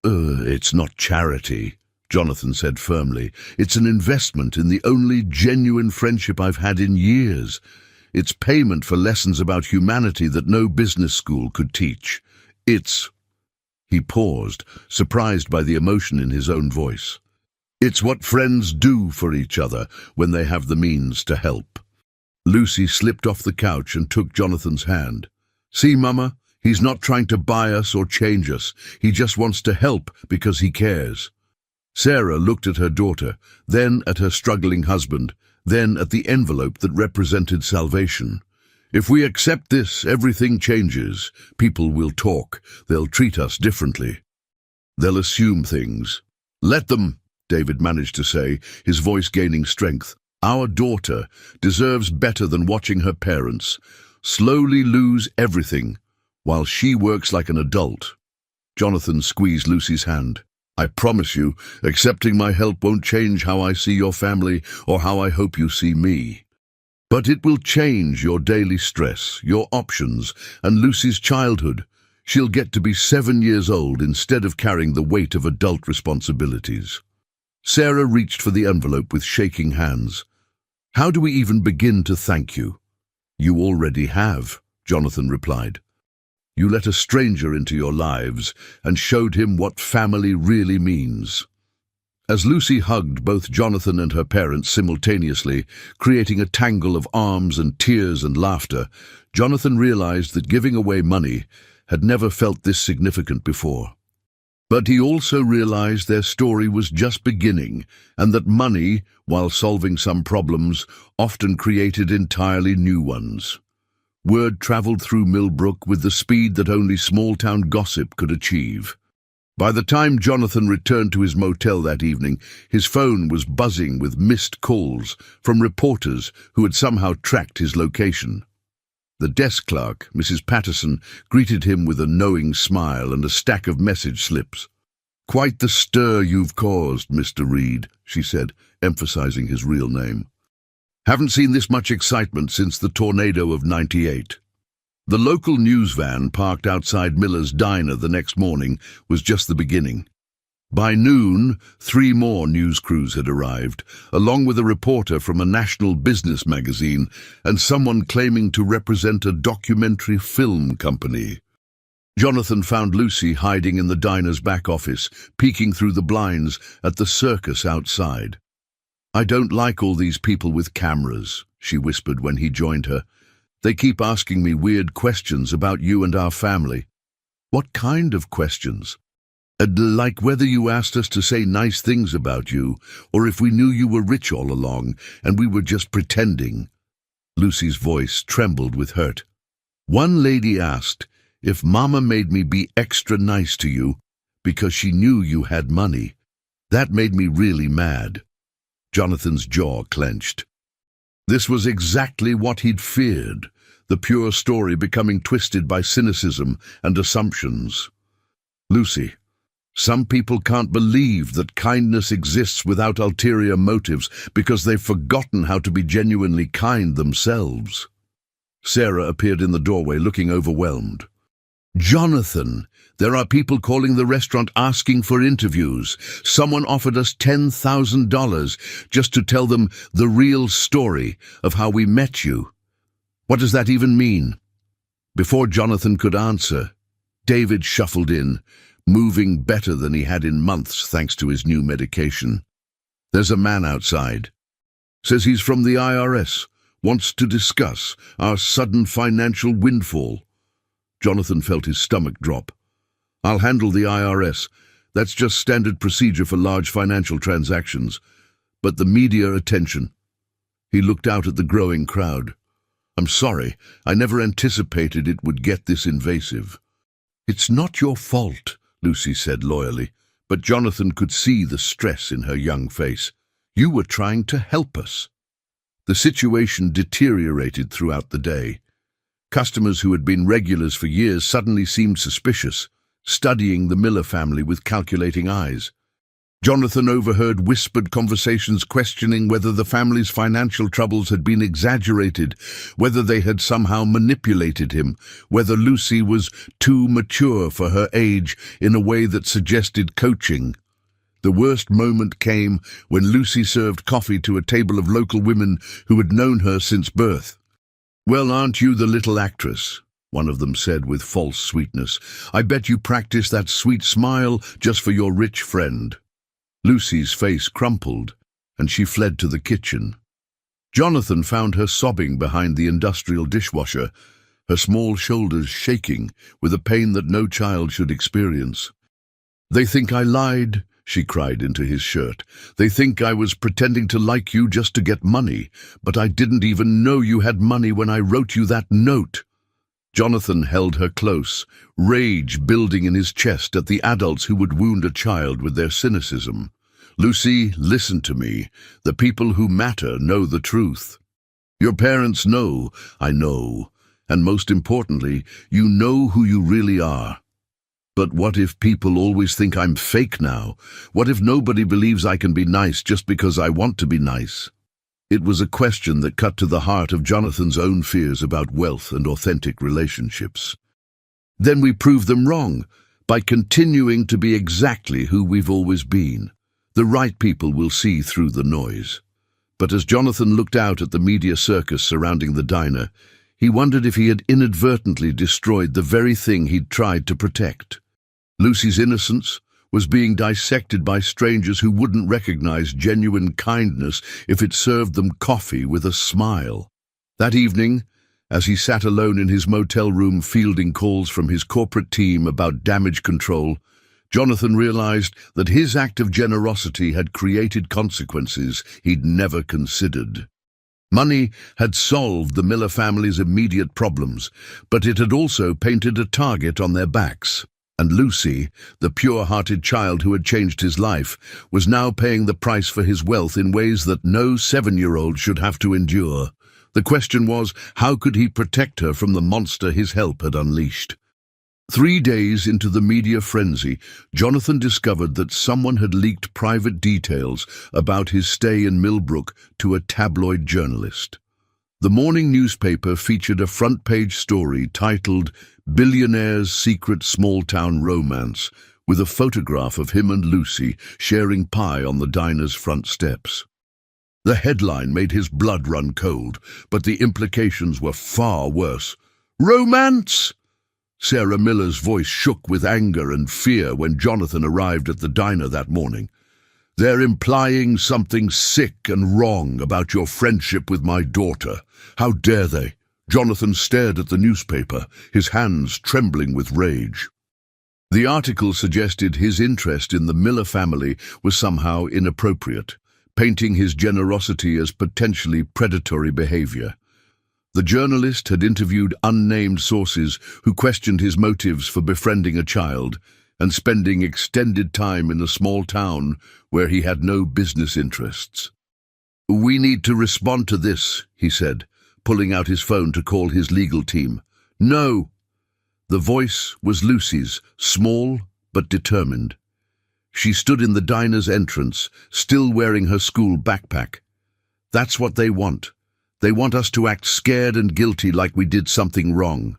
It's not charity," Jonathan said firmly. "It's an investment in the only genuine friendship I've had in years. It's payment for lessons about humanity that no business school could teach. It's—" He paused, surprised by the emotion in his own voice. "It's what friends do for each other when they have the means to help." Lucy slipped off the couch and took Jonathan's hand. "See, Mama, he's not trying to buy us or change us. He just wants to help because he cares." Sarah looked at her daughter, then at her struggling husband, then at the envelope that represented salvation. "If we accept this, everything changes. People will talk. They'll treat us differently. They'll assume things." "Let them," David managed to say, his voice gaining strength. "Our daughter deserves better than watching her parents slowly lose everything while she works like an adult." Jonathan squeezed Lucy's hand. "I promise you, accepting my help won't change how I see your family or how I hope you see me. But it will change your daily stress, your options, and Lucy's childhood. She'll get to be 7 years old instead of carrying the weight of adult responsibilities." Sarah reached for the envelope with shaking hands. "How do we even begin to thank you?" "You already have," Jonathan replied. "You let a stranger into your lives and showed him what family really means." As Lucy hugged both Jonathan and her parents simultaneously, creating a tangle of arms and tears and laughter, Jonathan realized that giving away money had never felt this significant before. But he also realized their story was just beginning, and that money, while solving some problems, often created entirely new ones. Word traveled through Millbrook with the speed that only small-town gossip could achieve. By the time Jonathan returned to his motel that evening, his phone was buzzing with missed calls from reporters who had somehow tracked his location. The desk clerk, Mrs. Patterson, greeted him with a knowing smile and a stack of message slips. "Quite the stir you've caused, Mr. Reed," she said, emphasizing his real name. "Haven't seen this much excitement since the tornado of '98. The local news van parked outside Miller's diner the next morning was just the beginning. By noon, 3 more news crews had arrived, along with a reporter from a national business magazine and someone claiming to represent a documentary film company. Jonathan found Lucy hiding in the diner's back office, peeking through the blinds at the circus outside. "I don't like all these people with cameras," she whispered when he joined her. "They keep asking me weird questions about you and our family." "What kind of questions?" Like whether you asked us to say nice things about you, or if we knew you were rich all along, and we were just pretending." Lucy's voice trembled with hurt. "One lady asked if Mama made me be extra nice to you because she knew you had money. That made me really mad." Jonathan's jaw clenched. This was exactly what he'd feared, the pure story becoming twisted by cynicism and assumptions. "Lucy, some people can't believe that kindness exists without ulterior motives because they've forgotten how to be genuinely kind themselves." Sarah appeared in the doorway looking overwhelmed. "Jonathan, there are people calling the restaurant asking for interviews. Someone offered us $10,000 just to tell them the real story of how we met you. What does that even mean?" Before Jonathan could answer, David shuffled in, moving better than he had in months thanks to his new medication. "There's a man outside. Says he's from the IRS, wants to discuss our sudden financial windfall." Jonathan felt his stomach drop. "I'll handle the IRS. That's just standard procedure for large financial transactions. But the media attention." He looked out at the growing crowd. "I'm sorry, I never anticipated it would get this invasive." "It's not your fault," Lucy said loyally, but Jonathan could see the stress in her young face. "You were trying to help us." The situation deteriorated throughout the day. Customers who had been regulars for years suddenly seemed suspicious, studying the Miller family with calculating eyes. Jonathan overheard whispered conversations questioning whether the family's financial troubles had been exaggerated, whether they had somehow manipulated him, whether Lucy was too mature for her age in a way that suggested coaching. The worst moment came when Lucy served coffee to a table of local women who had known her since birth. "Well, aren't you the little actress?" one of them said with false sweetness. "I bet you practice that sweet smile just for your rich friend." Lucy's face crumpled, and she fled to the kitchen. Jonathan found her sobbing behind the industrial dishwasher, her small shoulders shaking with a pain that no child should experience. "They think I lied," she cried into his shirt. "They think I was pretending to like you just to get money, but I didn't even know you had money when I wrote you that note." Jonathan held her close, rage building in his chest at the adults who would wound a child with their cynicism. "Lucy, listen to me. The people who matter know the truth. Your parents know, I know, and most importantly, you know who you really are. But what if people always think I'm fake now? What if nobody believes I can be nice just because I want to be nice? It was a question that cut to the heart of Jonathan's own fears about wealth and authentic relationships. Then we prove them wrong by continuing to be exactly who we've always been. The right people will see through the noise. But as Jonathan looked out at the media circus surrounding the diner, he wondered if he had inadvertently destroyed the very thing he'd tried to protect. Lucy's innocence was being dissected by strangers who wouldn't recognize genuine kindness if it served them coffee with a smile. That evening, as he sat alone in his motel room fielding calls from his corporate team about damage control, Jonathan realized that his act of generosity had created consequences he'd never considered. Money had solved the Miller family's immediate problems, but it had also painted a target on their backs. And Lucy, the pure-hearted child who had changed his life, was now paying the price for his wealth in ways that no 7-year-old should have to endure. The question was, how could he protect her from the monster his help had unleashed? 3 days into the media frenzy, Jonathan discovered that someone had leaked private details about his stay in Millbrook to a tabloid journalist. The morning newspaper featured a front-page story titled "Billionaire's Secret Small-Town Romance," with a photograph of him and Lucy sharing pie on the diner's front steps. The headline made his blood run cold, but the implications were far worse. "Romance?" Sarah Miller's voice shook with anger and fear when Jonathan arrived at the diner that morning. "They're implying something sick and wrong about your friendship with my daughter. How dare they?" Jonathan stared at the newspaper, his hands trembling with rage. The article suggested his interest in the Miller family was somehow inappropriate, painting his generosity as potentially predatory behavior. The journalist had interviewed unnamed sources who questioned his motives for befriending a child and spending extended time in a small town where he had no business interests. "We need to respond to this," he said, pulling out his phone to call his legal team. "No." The voice was Lucy's, small but determined. She stood in the diner's entrance, still wearing her school backpack. "That's what they want. They want us to act scared and guilty like we did something wrong."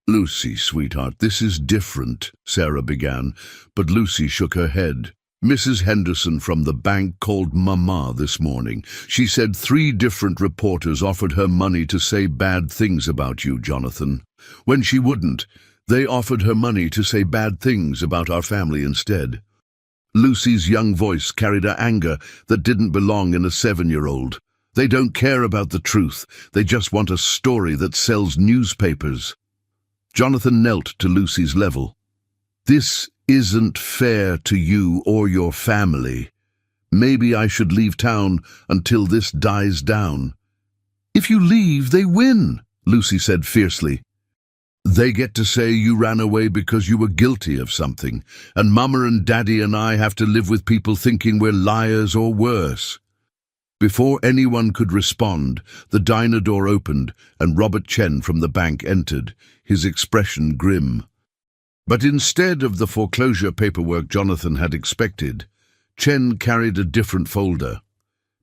"Lucy, sweetheart, this is different," Sarah began, but Lucy shook her head. "Mrs. Henderson from the bank called Mama this morning. She said 3 different reporters offered her money to say bad things about you, Jonathan. When she wouldn't, they offered her money to say bad things about our family instead." Lucy's young voice carried an anger that didn't belong in a 7-year-old. "They don't care about the truth. They just want a story that sells newspapers." Jonathan knelt to Lucy's level. "This isn't fair to you or your family. Maybe I should leave town until this dies down." "If you leave, they win," Lucy said fiercely. "They get to say you ran away because you were guilty of something, and Mama and Daddy and I have to live with people thinking we're liars or worse." Before anyone could respond, the diner door opened and Robert Chen from the bank entered, his expression grim. But instead of the foreclosure paperwork Jonathan had expected, Chen carried a different folder.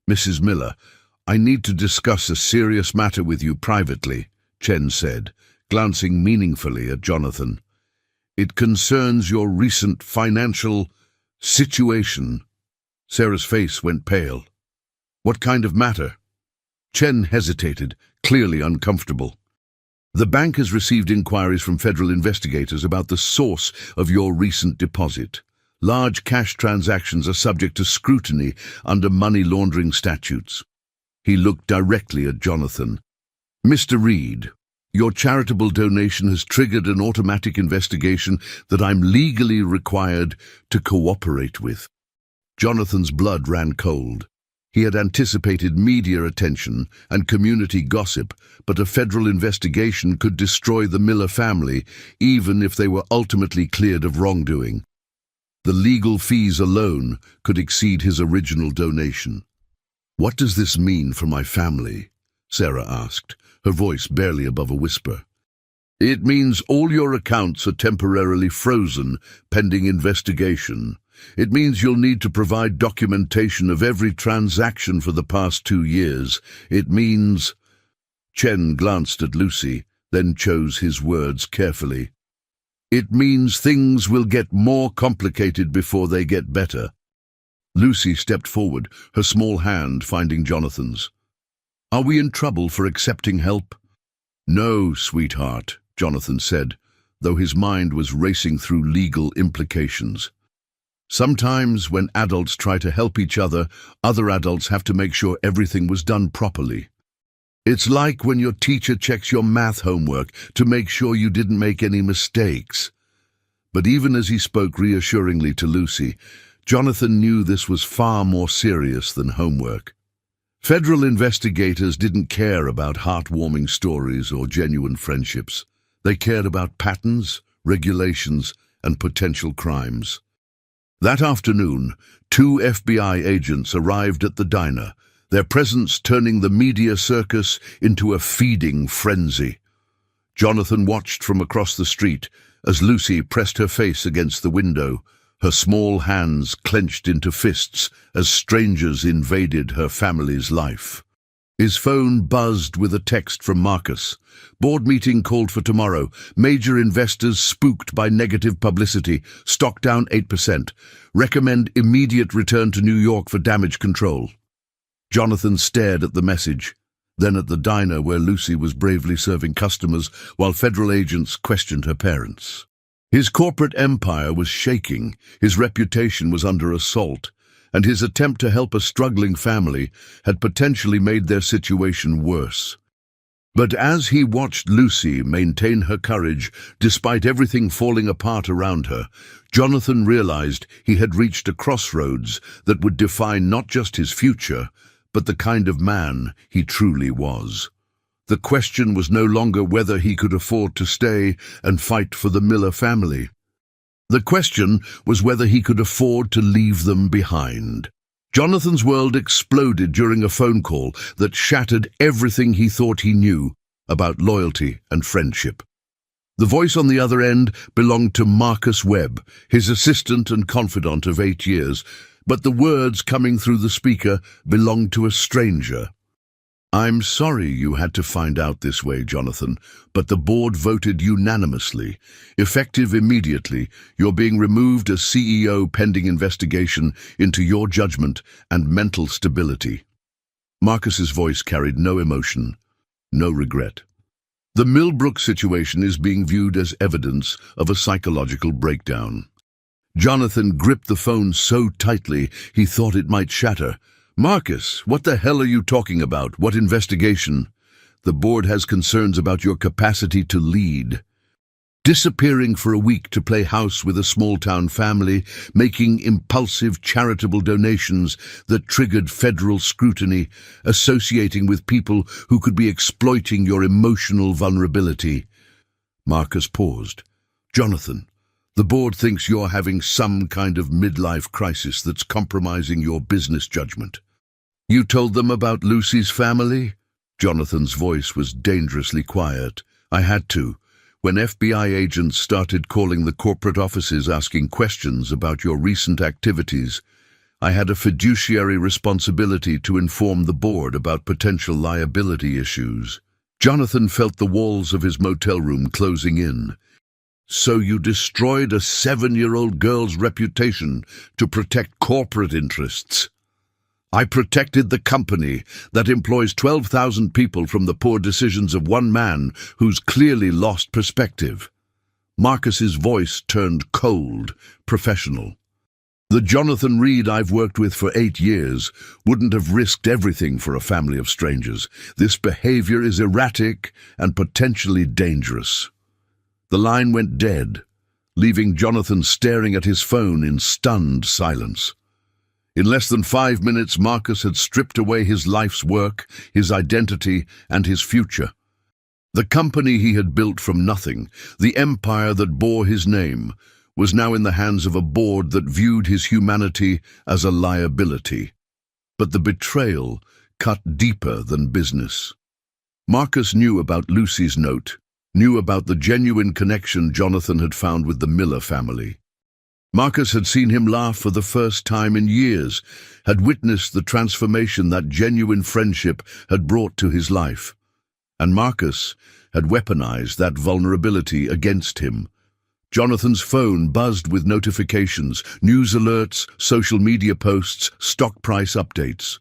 "Mrs. Miller, I need to discuss a serious matter with you privately," Chen said, glancing meaningfully at Jonathan. "It concerns your recent financial situation." Sarah's face went pale. "What kind of matter?" Chen hesitated, clearly uncomfortable. "The bank has received inquiries from federal investigators about the source of your recent deposit. Large cash transactions are subject to scrutiny under money laundering statutes." He looked directly at Jonathan. "Mr. Reed, your charitable donation has triggered an automatic investigation that I'm legally required to cooperate with." Jonathan's blood ran cold. He had anticipated media attention and community gossip, but a federal investigation could destroy the Miller family, even if they were ultimately cleared of wrongdoing. The legal fees alone could exceed his original donation. "What does this mean for my family?" Sarah asked, her voice barely above a whisper. It means all your accounts are temporarily frozen, pending investigation. It means you'll need to provide documentation of every transaction for the past 2 years. It means... Chen glanced at Lucy, then chose his words carefully. It means things will get more complicated before they get better. Lucy stepped forward, her small hand finding Jonathan's. Are we in trouble for accepting help? No, sweetheart, Jonathan said, though his mind was racing through legal implications. Sometimes when adults try to help each other adults have to make sure everything was done properly. It's like when your teacher checks your math homework to make sure you didn't make any mistakes. But even as he spoke reassuringly to Lucy, Jonathan knew this was far more serious than homework. Federal investigators didn't care about heartwarming stories or genuine friendships. They cared about patterns, regulations, and potential crimes. That afternoon, 2 FBI agents arrived at the diner, their presence turning the media circus into a feeding frenzy. Jonathan watched from across the street as Lucy pressed her face against the window, her small hands clenched into fists as strangers invaded her family's life. His phone buzzed with a text from Marcus. Board meeting called for tomorrow. Major investors spooked by negative publicity. Stock down 8%. Recommend immediate return to New York for damage control. Jonathan stared at the message, then at the diner where Lucy was bravely serving customers while federal agents questioned her parents. His corporate empire was shaking, his reputation was under assault, and his attempt to help a struggling family had potentially made their situation worse. But as he watched Lucy maintain her courage despite everything falling apart around her, Jonathan realized he had reached a crossroads that would define not just his future, but the kind of man he truly was. The question was no longer whether he could afford to stay and fight for the Miller family. The question was whether he could afford to leave them behind. Jonathan's world exploded during a phone call that shattered everything he thought he knew about loyalty and friendship. The voice on the other end belonged to Marcus Webb, his assistant and confidant of 8 years, but the words coming through the speaker belonged to a stranger. I'm sorry you had to find out this way, Jonathan, but the board voted unanimously. Effective immediately, you're being removed as CEO pending investigation into your judgment and mental stability. Marcus's voice carried no emotion, no regret. The Millbrook situation is being viewed as evidence of a psychological breakdown. Jonathan gripped the phone so tightly he thought it might shatter. Marcus, what the hell are you talking about? What investigation? The board has concerns about your capacity to lead. Disappearing for a week to play house with a small-town family, making impulsive charitable donations that triggered federal scrutiny, associating with people who could be exploiting your emotional vulnerability. Marcus paused. Jonathan, the board thinks you're having some kind of midlife crisis that's compromising your business judgment. You told them about Lucy's family? Jonathan's voice was dangerously quiet. I had to. When FBI agents started calling the corporate offices asking questions about your recent activities, I had a fiduciary responsibility to inform the board about potential liability issues. Jonathan felt the walls of his motel room closing in. So you destroyed a 7-year-old girl's reputation to protect corporate interests. I protected the company that employs 12,000 people from the poor decisions of one man who's clearly lost perspective. Marcus's voice turned cold, professional. The Jonathan Reed I've worked with for 8 years wouldn't have risked everything for a family of strangers. This behavior is erratic and potentially dangerous. The line went dead, leaving Jonathan staring at his phone in stunned silence. In less than 5 minutes, Marcus had stripped away his life's work, his identity, and his future. The company he had built from nothing, the empire that bore his name, was now in the hands of a board that viewed his humanity as a liability. But the betrayal cut deeper than business. Marcus knew about Lucy's note. knew about the genuine connection Jonathan had found with the Miller family. Marcus had seen him laugh for the first time in years, had witnessed the transformation that genuine friendship had brought to his life. And Marcus had weaponized that vulnerability against him. Jonathan's phone buzzed with notifications, news alerts, social media posts, stock price updates.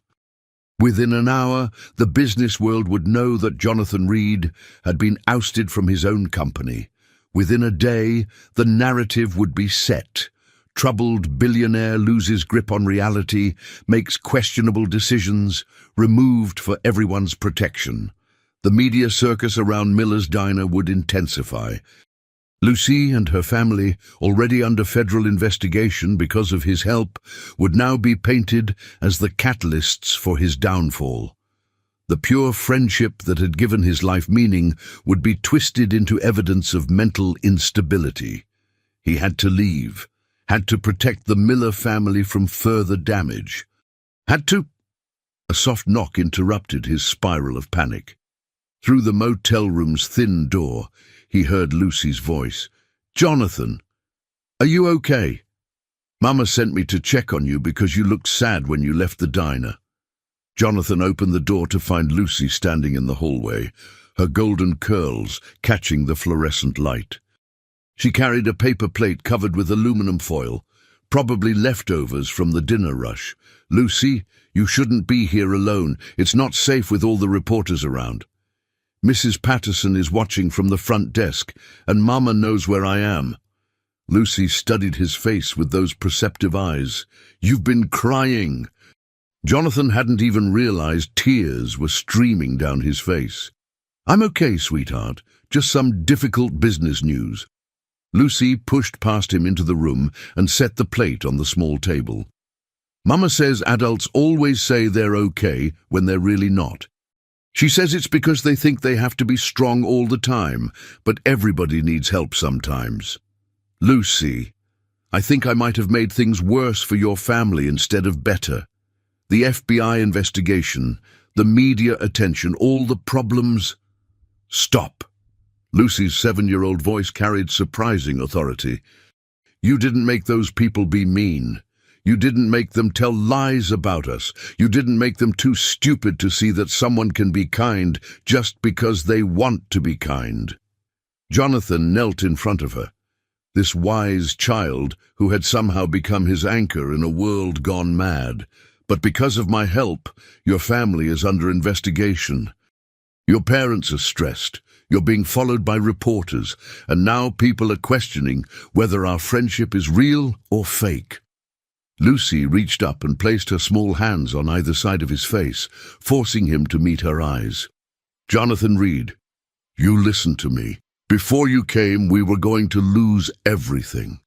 Within an hour, the business world would know that Jonathan Reed had been ousted from his own company. Within a day, the narrative would be set. Troubled billionaire loses grip on reality, makes questionable decisions, removed for everyone's protection. The media circus around Miller's diner would intensify. Lucy and her family, already under federal investigation because of his help, would now be painted as the catalysts for his downfall. The pure friendship that had given his life meaning would be twisted into evidence of mental instability. He had to leave, had to protect the Miller family from further damage. A soft knock interrupted his spiral of panic. Through the motel room's thin door, he heard Lucy's voice. "Jonathan, are you okay? Mama sent me to check on you because you looked sad when you left the diner." Jonathan opened the door to find Lucy standing in the hallway, her golden curls catching the fluorescent light. She carried a paper plate covered with aluminum foil, probably leftovers from the dinner rush. "Lucy, you shouldn't be here alone. It's not safe with all the reporters around. Mrs. Patterson is watching from the front desk, and Mama knows where I am." Lucy studied his face with those perceptive eyes. "You've been crying." Jonathan hadn't even realized tears were streaming down his face. "I'm okay, sweetheart. Just some difficult business news." Lucy pushed past him into the room and set the plate on the small table. "Mama says adults always say they're okay when they're really not. She says it's because they think they have to be strong all the time, but everybody needs help sometimes. Lucy, I think I might have made things worse for your family instead of better. The FBI investigation, the media attention, all the problems." "Stop." Lucy's 7-year-old voice carried surprising authority. "You didn't make those people be mean. You didn't make them tell lies about us. You didn't make them too stupid to see that someone can be kind just because they want to be kind." Jonathan knelt in front of her, this wise child who had somehow become his anchor in a world gone mad. "But because of my help, your family is under investigation. Your parents are stressed. You're being followed by reporters, and now people are questioning whether our friendship is real or fake." Lucy reached up and placed her small hands on either side of his face, forcing him to meet her eyes. "Jonathan Reed, you listen to me. Before you came, we were going to lose everything.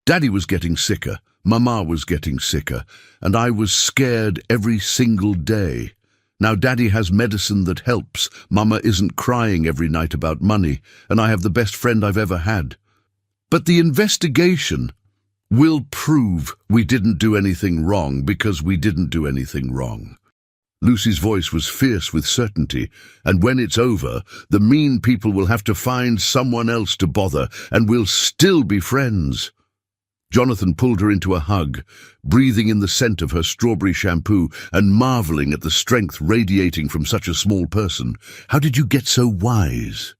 Daddy was getting sicker, Mama was getting sicker, and I was scared every single day. Now Daddy has medicine that helps, Mama isn't crying every night about money, and I have the best friend I've ever had. But the investigation will prove we didn't do anything wrong because we didn't do anything wrong." Lucy's voice was fierce with certainty, "and when it's over, the mean people will have to find someone else to bother, and we'll still be friends." Jonathan pulled her into a hug, breathing in the scent of her strawberry shampoo and marveling at the strength radiating from such a small person. "How did you get so wise?"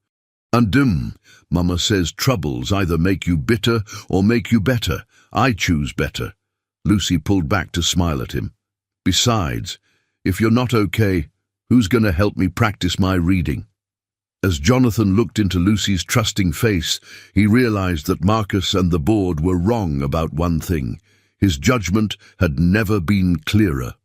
Mama says troubles either make you bitter or make you better. I choose better." Lucy pulled back to smile at him. "Besides, if you're not okay, who's going to help me practice my reading?" As Jonathan looked into Lucy's trusting face, he realized that Marcus and the board were wrong about one thing. His judgment had never been clearer.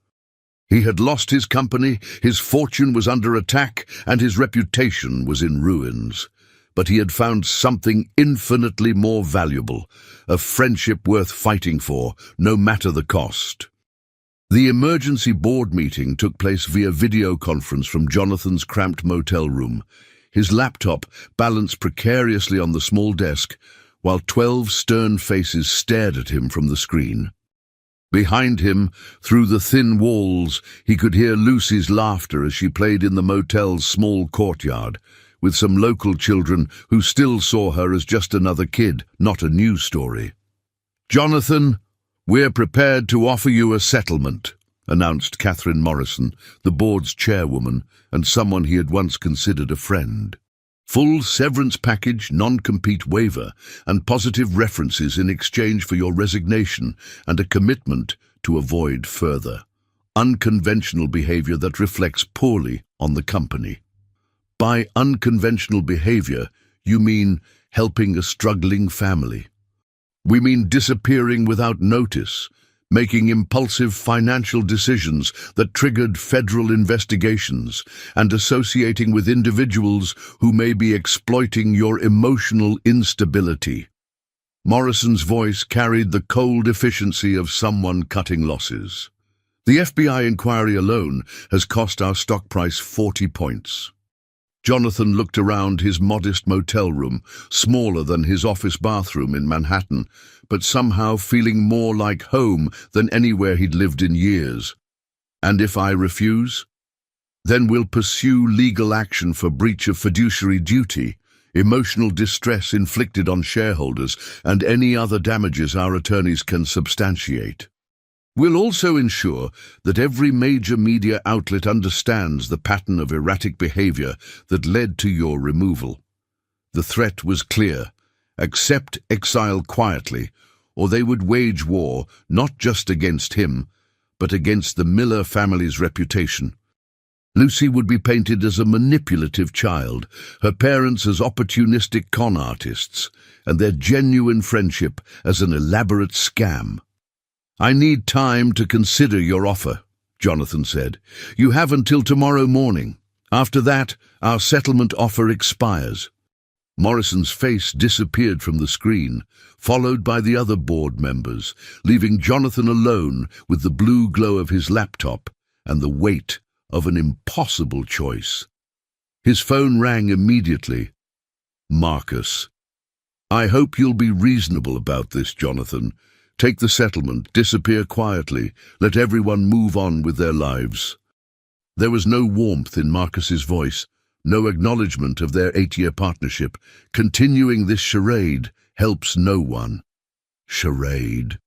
He had lost his company, his fortune was under attack, and his reputation was in ruins. But he had found something infinitely more valuable, a friendship worth fighting for, no matter the cost. The emergency board meeting took place via video conference from Jonathan's cramped motel room. His laptop balanced precariously on the small desk, while 12 stern faces stared at him from the screen. Behind him, through the thin walls, he could hear Lucy's laughter as she played in the motel's small courtyard, with some local children who still saw her as just another kid, not a news story. "Jonathan, we're prepared to offer you a settlement," announced Catherine Morrison, the board's chairwoman and someone he had once considered a friend. "Full severance package, non-compete waiver, and positive references in exchange for your resignation and a commitment to avoid further unconventional behavior that reflects poorly on the company." By unconventional behavior, you mean helping a struggling family. We mean disappearing without notice, making impulsive financial decisions that triggered federal investigations, and associating with individuals who may be exploiting your emotional instability. Morrison's voice carried the cold efficiency of someone cutting losses. The FBI inquiry alone has cost our stock price 40 points. Jonathan looked around his modest motel room, smaller than his office bathroom in Manhattan, but somehow feeling more like home than anywhere he'd lived in years. "And if I refuse? Then we'll pursue legal action for breach of fiduciary duty, emotional distress inflicted on shareholders, and any other damages our attorneys can substantiate. We'll also ensure that every major media outlet understands the pattern of erratic behavior that led to your removal." The threat was clear: accept exile quietly, or they would wage war not just against him, but against the Miller family's reputation. Lucy would be painted as a manipulative child, her parents as opportunistic con artists, and their genuine friendship as an elaborate scam. "I need time to consider your offer," Jonathan said. "You have until tomorrow morning. After that, our settlement offer expires." Morrison's face disappeared from the screen, followed by the other board members, leaving Jonathan alone with the blue glow of his laptop and the weight of an impossible choice. His phone rang immediately. "Marcus. I hope you'll be reasonable about this, Jonathan. Take the settlement, disappear quietly, let everyone move on with their lives." There was no warmth in Marcus's voice, no acknowledgement of their 8-year partnership. Continuing this charade helps no one. Charade.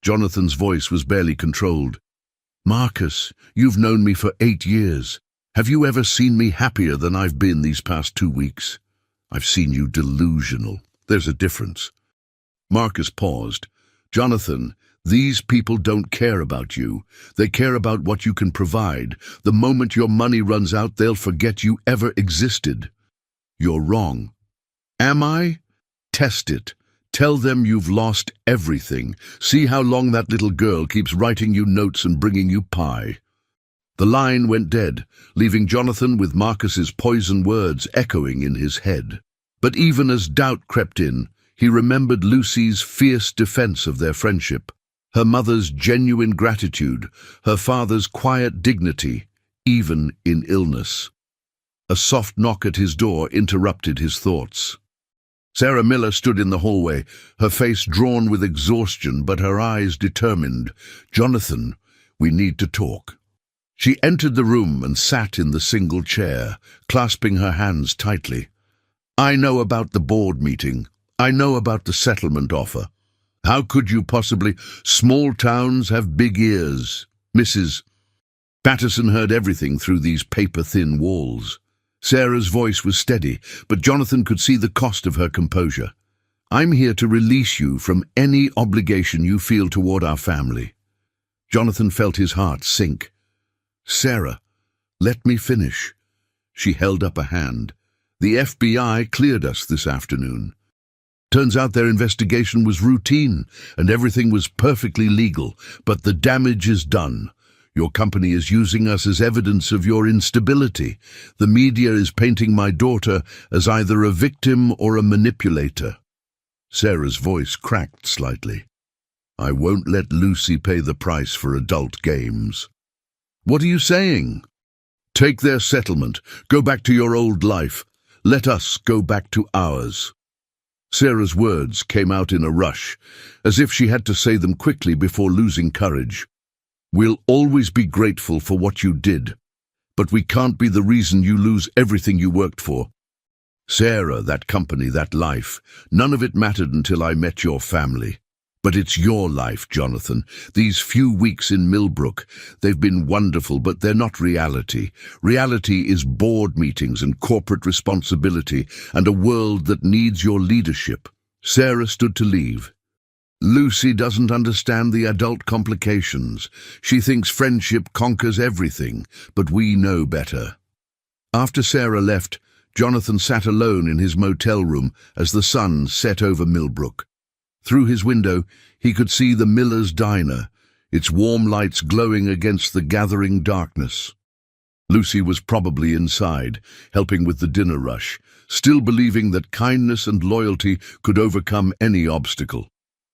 Jonathan's voice was barely controlled. "Marcus, you've known me for 8 years. Have you ever seen me happier than I've been these past 2 weeks? I've seen you delusional. There's a difference." Marcus paused. "Jonathan, these people don't care about you. They care about what you can provide. The moment your money runs out, they'll forget you ever existed." "You're wrong." "Am I? Test it. Tell them you've lost everything. See how long that little girl keeps writing you notes and bringing you pie." The line went dead, leaving Jonathan with Marcus's poison words echoing in his head. But even as doubt crept in, he remembered Lucy's fierce defense of their friendship, her mother's genuine gratitude, her father's quiet dignity, even in illness. A soft knock at his door interrupted his thoughts. Sarah Miller stood in the hallway, her face drawn with exhaustion but her eyes determined. "Jonathan, we need to talk." She entered the room and sat in the single chair, clasping her hands tightly. "I know about the board meeting. I know about the settlement offer. How could you possibly? Small towns have big ears, Mrs. Patterson heard everything through these paper-thin walls. Sarah's voice was steady, but Jonathan could see the cost of her composure. "I'm here to release you from any obligation you feel toward our family." Jonathan felt his heart sink. "Sarah, let me finish." She held up a hand. "The FBI cleared us this afternoon. Turns out their investigation was routine and everything was perfectly legal, but the damage is done. Your company is using us as evidence of your instability. The media is painting my daughter as either a victim or a manipulator." Sarah's voice cracked slightly. "I won't let Lucy pay the price for adult games." "What are you saying?" "Take their settlement. Go back to your old life. Let us go back to ours." Sarah's words came out in a rush, as if she had to say them quickly before losing courage. "We'll always be grateful for what you did, but we can't be the reason you lose everything you worked for. Sarah, that company, that life, none of it mattered until I met your family. But it's your life, Jonathan. These few weeks in Millbrook, they've been wonderful, but they're not reality. Reality is board meetings and corporate responsibility and a world that needs your leadership. Sarah stood to leave. Lucy doesn't understand the adult complications. She thinks friendship conquers everything, but we know better. After Sarah left, Jonathan sat alone in his motel room as the sun set over Millbrook. Through his window, he could see the miller's diner, its warm lights glowing against the gathering darkness. Lucy was probably inside, helping with the dinner rush, still believing that kindness and loyalty could overcome any obstacle.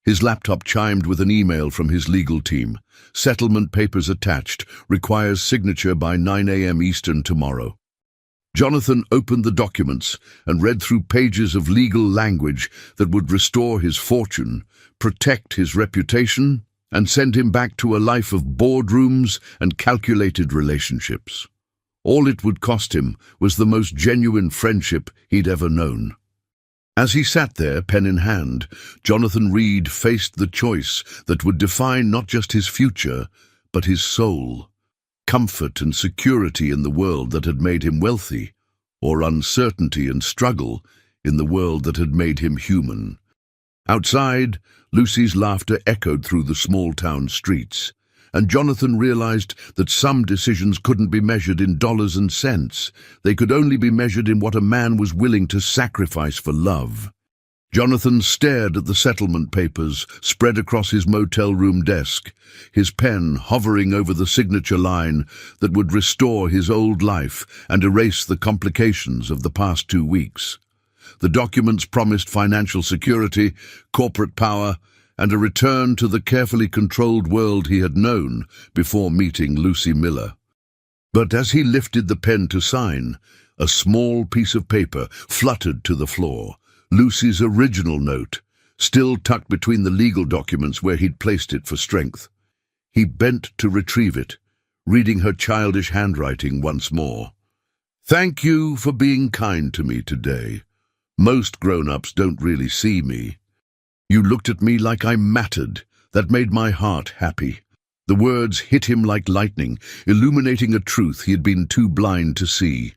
His laptop chimed with an email from his legal team. Settlement papers attached, requires signature by 9 a.m. Eastern tomorrow. Jonathan opened the documents and read through pages of legal language that would restore his fortune, protect his reputation, and send him back to a life of boardrooms and calculated relationships. All it would cost him was the most genuine friendship he'd ever known. As he sat there, pen in hand, Jonathan Reed faced the choice that would define not just his future, but his soul. Comfort and security in the world that had made him wealthy, or uncertainty and struggle in the world that had made him human. Outside, Lucy's laughter echoed through the small-town streets, and Jonathan realized that some decisions couldn't be measured in dollars and cents. They could only be measured in what a man was willing to sacrifice for love. Jonathan stared at the settlement papers spread across his motel room desk, his pen hovering over the signature line that would restore his old life and erase the complications of the past 2 weeks. The documents promised financial security, corporate power, and a return to the carefully controlled world he had known before meeting Lucy Miller. But as he lifted the pen to sign, a small piece of paper fluttered to the floor. Lucy's original note, still tucked between the legal documents where he'd placed it for strength. He bent to retrieve it, reading her childish handwriting once more. "Thank you for being kind to me today. Most grown-ups don't really see me. You looked at me like I mattered. That made my heart happy." The words hit him like lightning, illuminating a truth he had been too blind to see.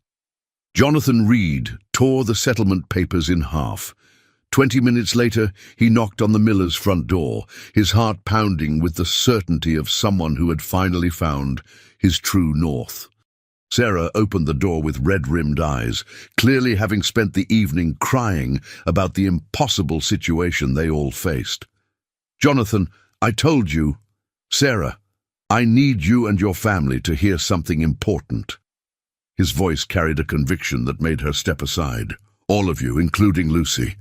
Jonathan Reed tore the settlement papers in half. 20 minutes later, he knocked on the miller's front door, his heart pounding with the certainty of someone who had finally found his true north. Sarah opened the door with red-rimmed eyes, clearly having spent the evening crying about the impossible situation they all faced. "Jonathan, I told you." "Sarah, I need you and your family to hear something important." His voice carried a conviction that made her step aside. "All of you, including Lucy."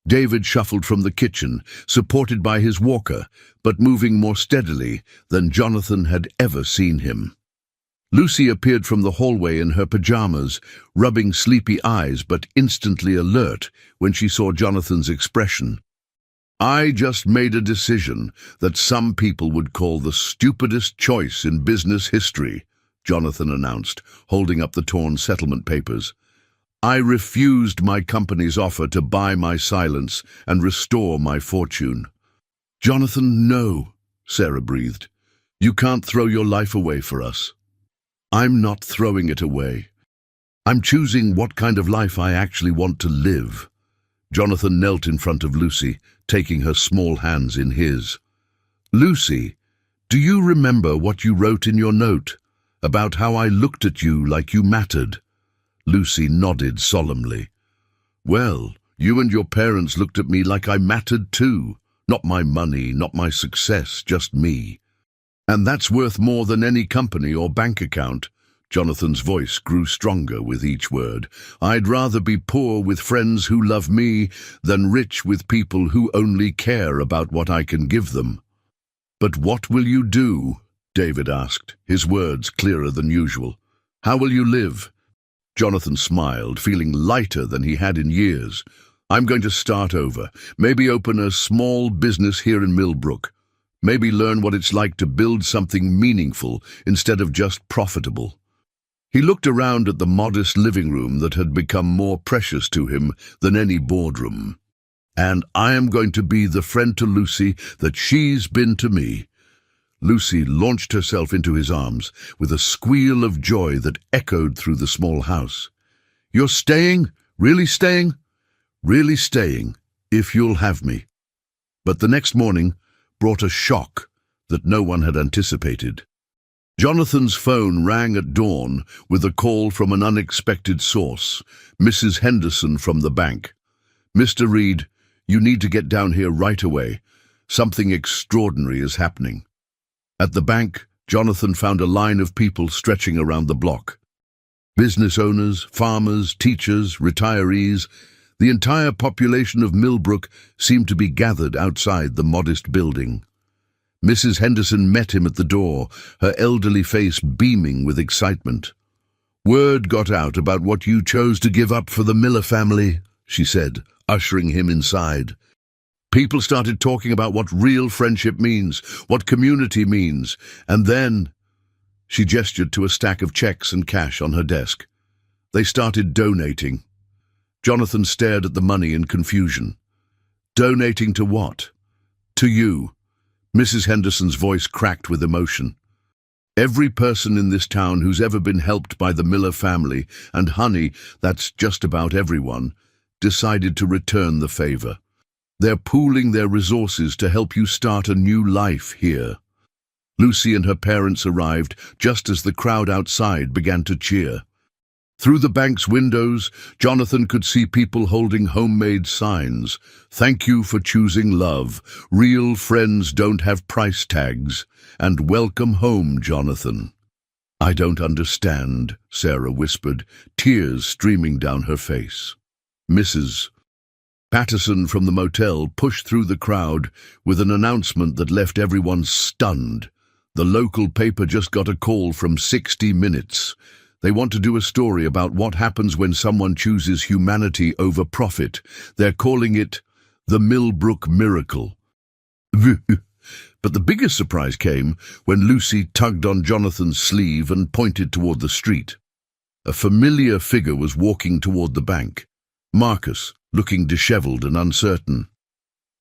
David shuffled from the kitchen, supported by his walker, but moving more steadily than Jonathan had ever seen him. Lucy appeared from the hallway in her pajamas, rubbing sleepy eyes but instantly alert when she saw Jonathan's expression. "I just made a decision that some people would call the stupidest choice in business history," Jonathan announced, holding up the torn settlement papers. "I refused my company's offer to buy my silence and restore my fortune." "Jonathan, no," Sarah breathed. "You can't throw your life away for us." "I'm not throwing it away. I'm choosing what kind of life I actually want to live." Jonathan knelt in front of Lucy, taking her small hands in his. "Lucy, do you remember what you wrote in your note about how I looked at you like you mattered?" Lucy nodded solemnly. "Well, you and your parents looked at me like I mattered too. Not my money, not my success, just me. And that's worth more than any company or bank account." Jonathan's voice grew stronger with each word. "I'd rather be poor with friends who love me than rich with people who only care about what I can give them." "But what will you do?" David asked, his words clearer than usual. "How will you live?" Jonathan smiled, feeling lighter than he had in years. "I'm going to start over. Maybe open a small business here in Millbrook. Maybe learn what it's like to build something meaningful instead of just profitable." He looked around at the modest living room that had become more precious to him than any boardroom. "And I am going to be the friend to Lucy that she's been to me." Lucy launched herself into his arms with a squeal of joy that echoed through the small house. "You're staying? Really staying?" "Really staying, if you'll have me." But the next morning brought a shock that no one had anticipated. Jonathan's phone rang at dawn with a call from an unexpected source, Mrs. Henderson from the bank. "Mr. Reed, you need to get down here right away. Something extraordinary is happening." At the bank, Jonathan found a line of people stretching around the block. Business owners, farmers, teachers, retirees, the entire population of Millbrook seemed to be gathered outside the modest building. Mrs. Henderson met him at the door, her elderly face beaming with excitement. "Word got out about what you chose to give up for the Miller family," she said, ushering him inside. "People started talking about what real friendship means, what community means, and then—" She gestured to a stack of checks and cash on her desk. "They started donating." Jonathan stared at the money in confusion. "Donating to what?" "To you." Mrs. Henderson's voice cracked with emotion. "Every person in this town who's ever been helped by the Miller family, and honey, that's just about everyone, decided to return the favor. They're pooling their resources to help you start a new life here." Lucy and her parents arrived just as the crowd outside began to cheer. Through the bank's windows, Jonathan could see people holding homemade signs. "Thank you for choosing love. Real friends don't have price tags. And welcome home, Jonathan." "I don't understand," Sarah whispered, tears streaming down her face. Mrs. Patterson from the motel pushed through the crowd with an announcement that left everyone stunned. The local paper just got a call from 60 Minutes. They want to do a story about what happens when someone chooses humanity over profit. They're calling it the Millbrook Miracle. But the biggest surprise came when Lucy tugged on Jonathan's sleeve and pointed toward the street. A familiar figure was walking toward the bank. Marcus, looking disheveled and uncertain.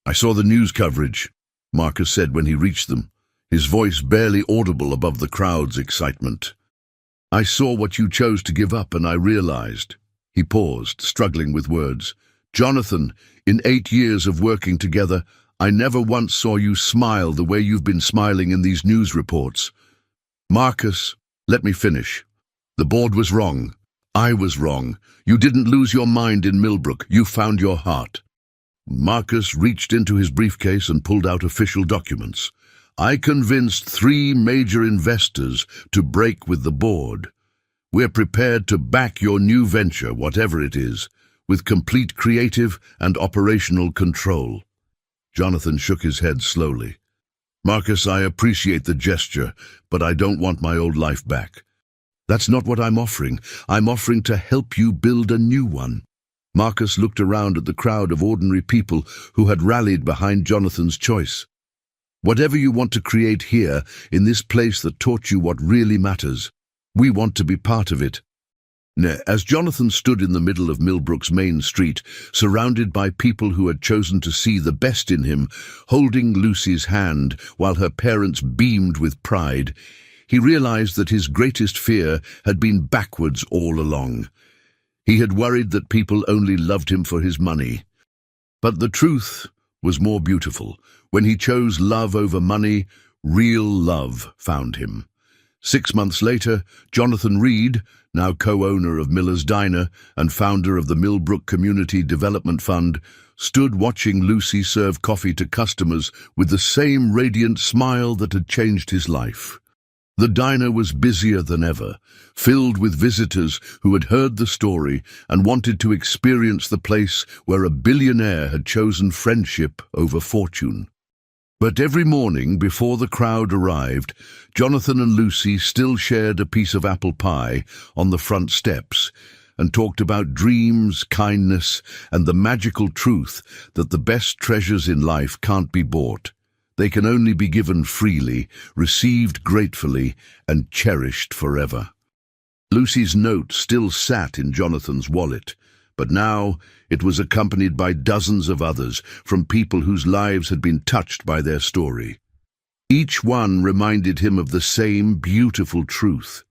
"I saw the news coverage," Marcus said when he reached them, his voice barely audible above the crowd's excitement. "I saw what you chose to give up and I realized." He paused, struggling with words. "Jonathan, in 8 years of working together, I never once saw you smile the way you've been smiling in these news reports." "Marcus, let me finish. The board was wrong. I was wrong. You didn't lose your mind in Millbrook. You found your heart." Marcus reached into his briefcase and pulled out official documents. "I convinced 3 major investors to break with the board. We're prepared to back your new venture, whatever it is, with complete creative and operational control." Jonathan shook his head slowly. "Marcus, I appreciate the gesture, but I don't want my old life back. That's not what I'm offering. I'm offering to help you build a new one." Marcus looked around at the crowd of ordinary people who had rallied behind Jonathan's choice. "Whatever you want to create here, in this place that taught you what really matters, we want to be part of it." As Jonathan stood in the middle of Millbrook's main street, surrounded by people who had chosen to see the best in him, holding Lucy's hand while her parents beamed with pride, he realized that his greatest fear had been backwards all along. He had worried that people only loved him for his money. But the truth was more beautiful. When he chose love over money, real love found him. 6 months later, Jonathan Reed, now co-owner of Miller's Diner and founder of the Millbrook Community Development Fund, stood watching Lucy serve coffee to customers with the same radiant smile that had changed his life. The diner was busier than ever, filled with visitors who had heard the story and wanted to experience the place where a billionaire had chosen friendship over fortune. But every morning before the crowd arrived, Jonathan and Lucy still shared a piece of apple pie on the front steps and talked about dreams, kindness, and the magical truth that the best treasures in life can't be bought. They can only be given freely, received gratefully, and cherished forever. Lucy's note still sat in Jonathan's wallet, but now it was accompanied by dozens of others from people whose lives had been touched by their story. Each one reminded him of the same beautiful truth.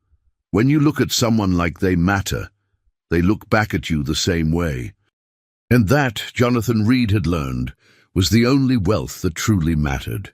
When you look at someone like they matter, they look back at you the same way. And that, Jonathan Reed had learned, was the only wealth that truly mattered.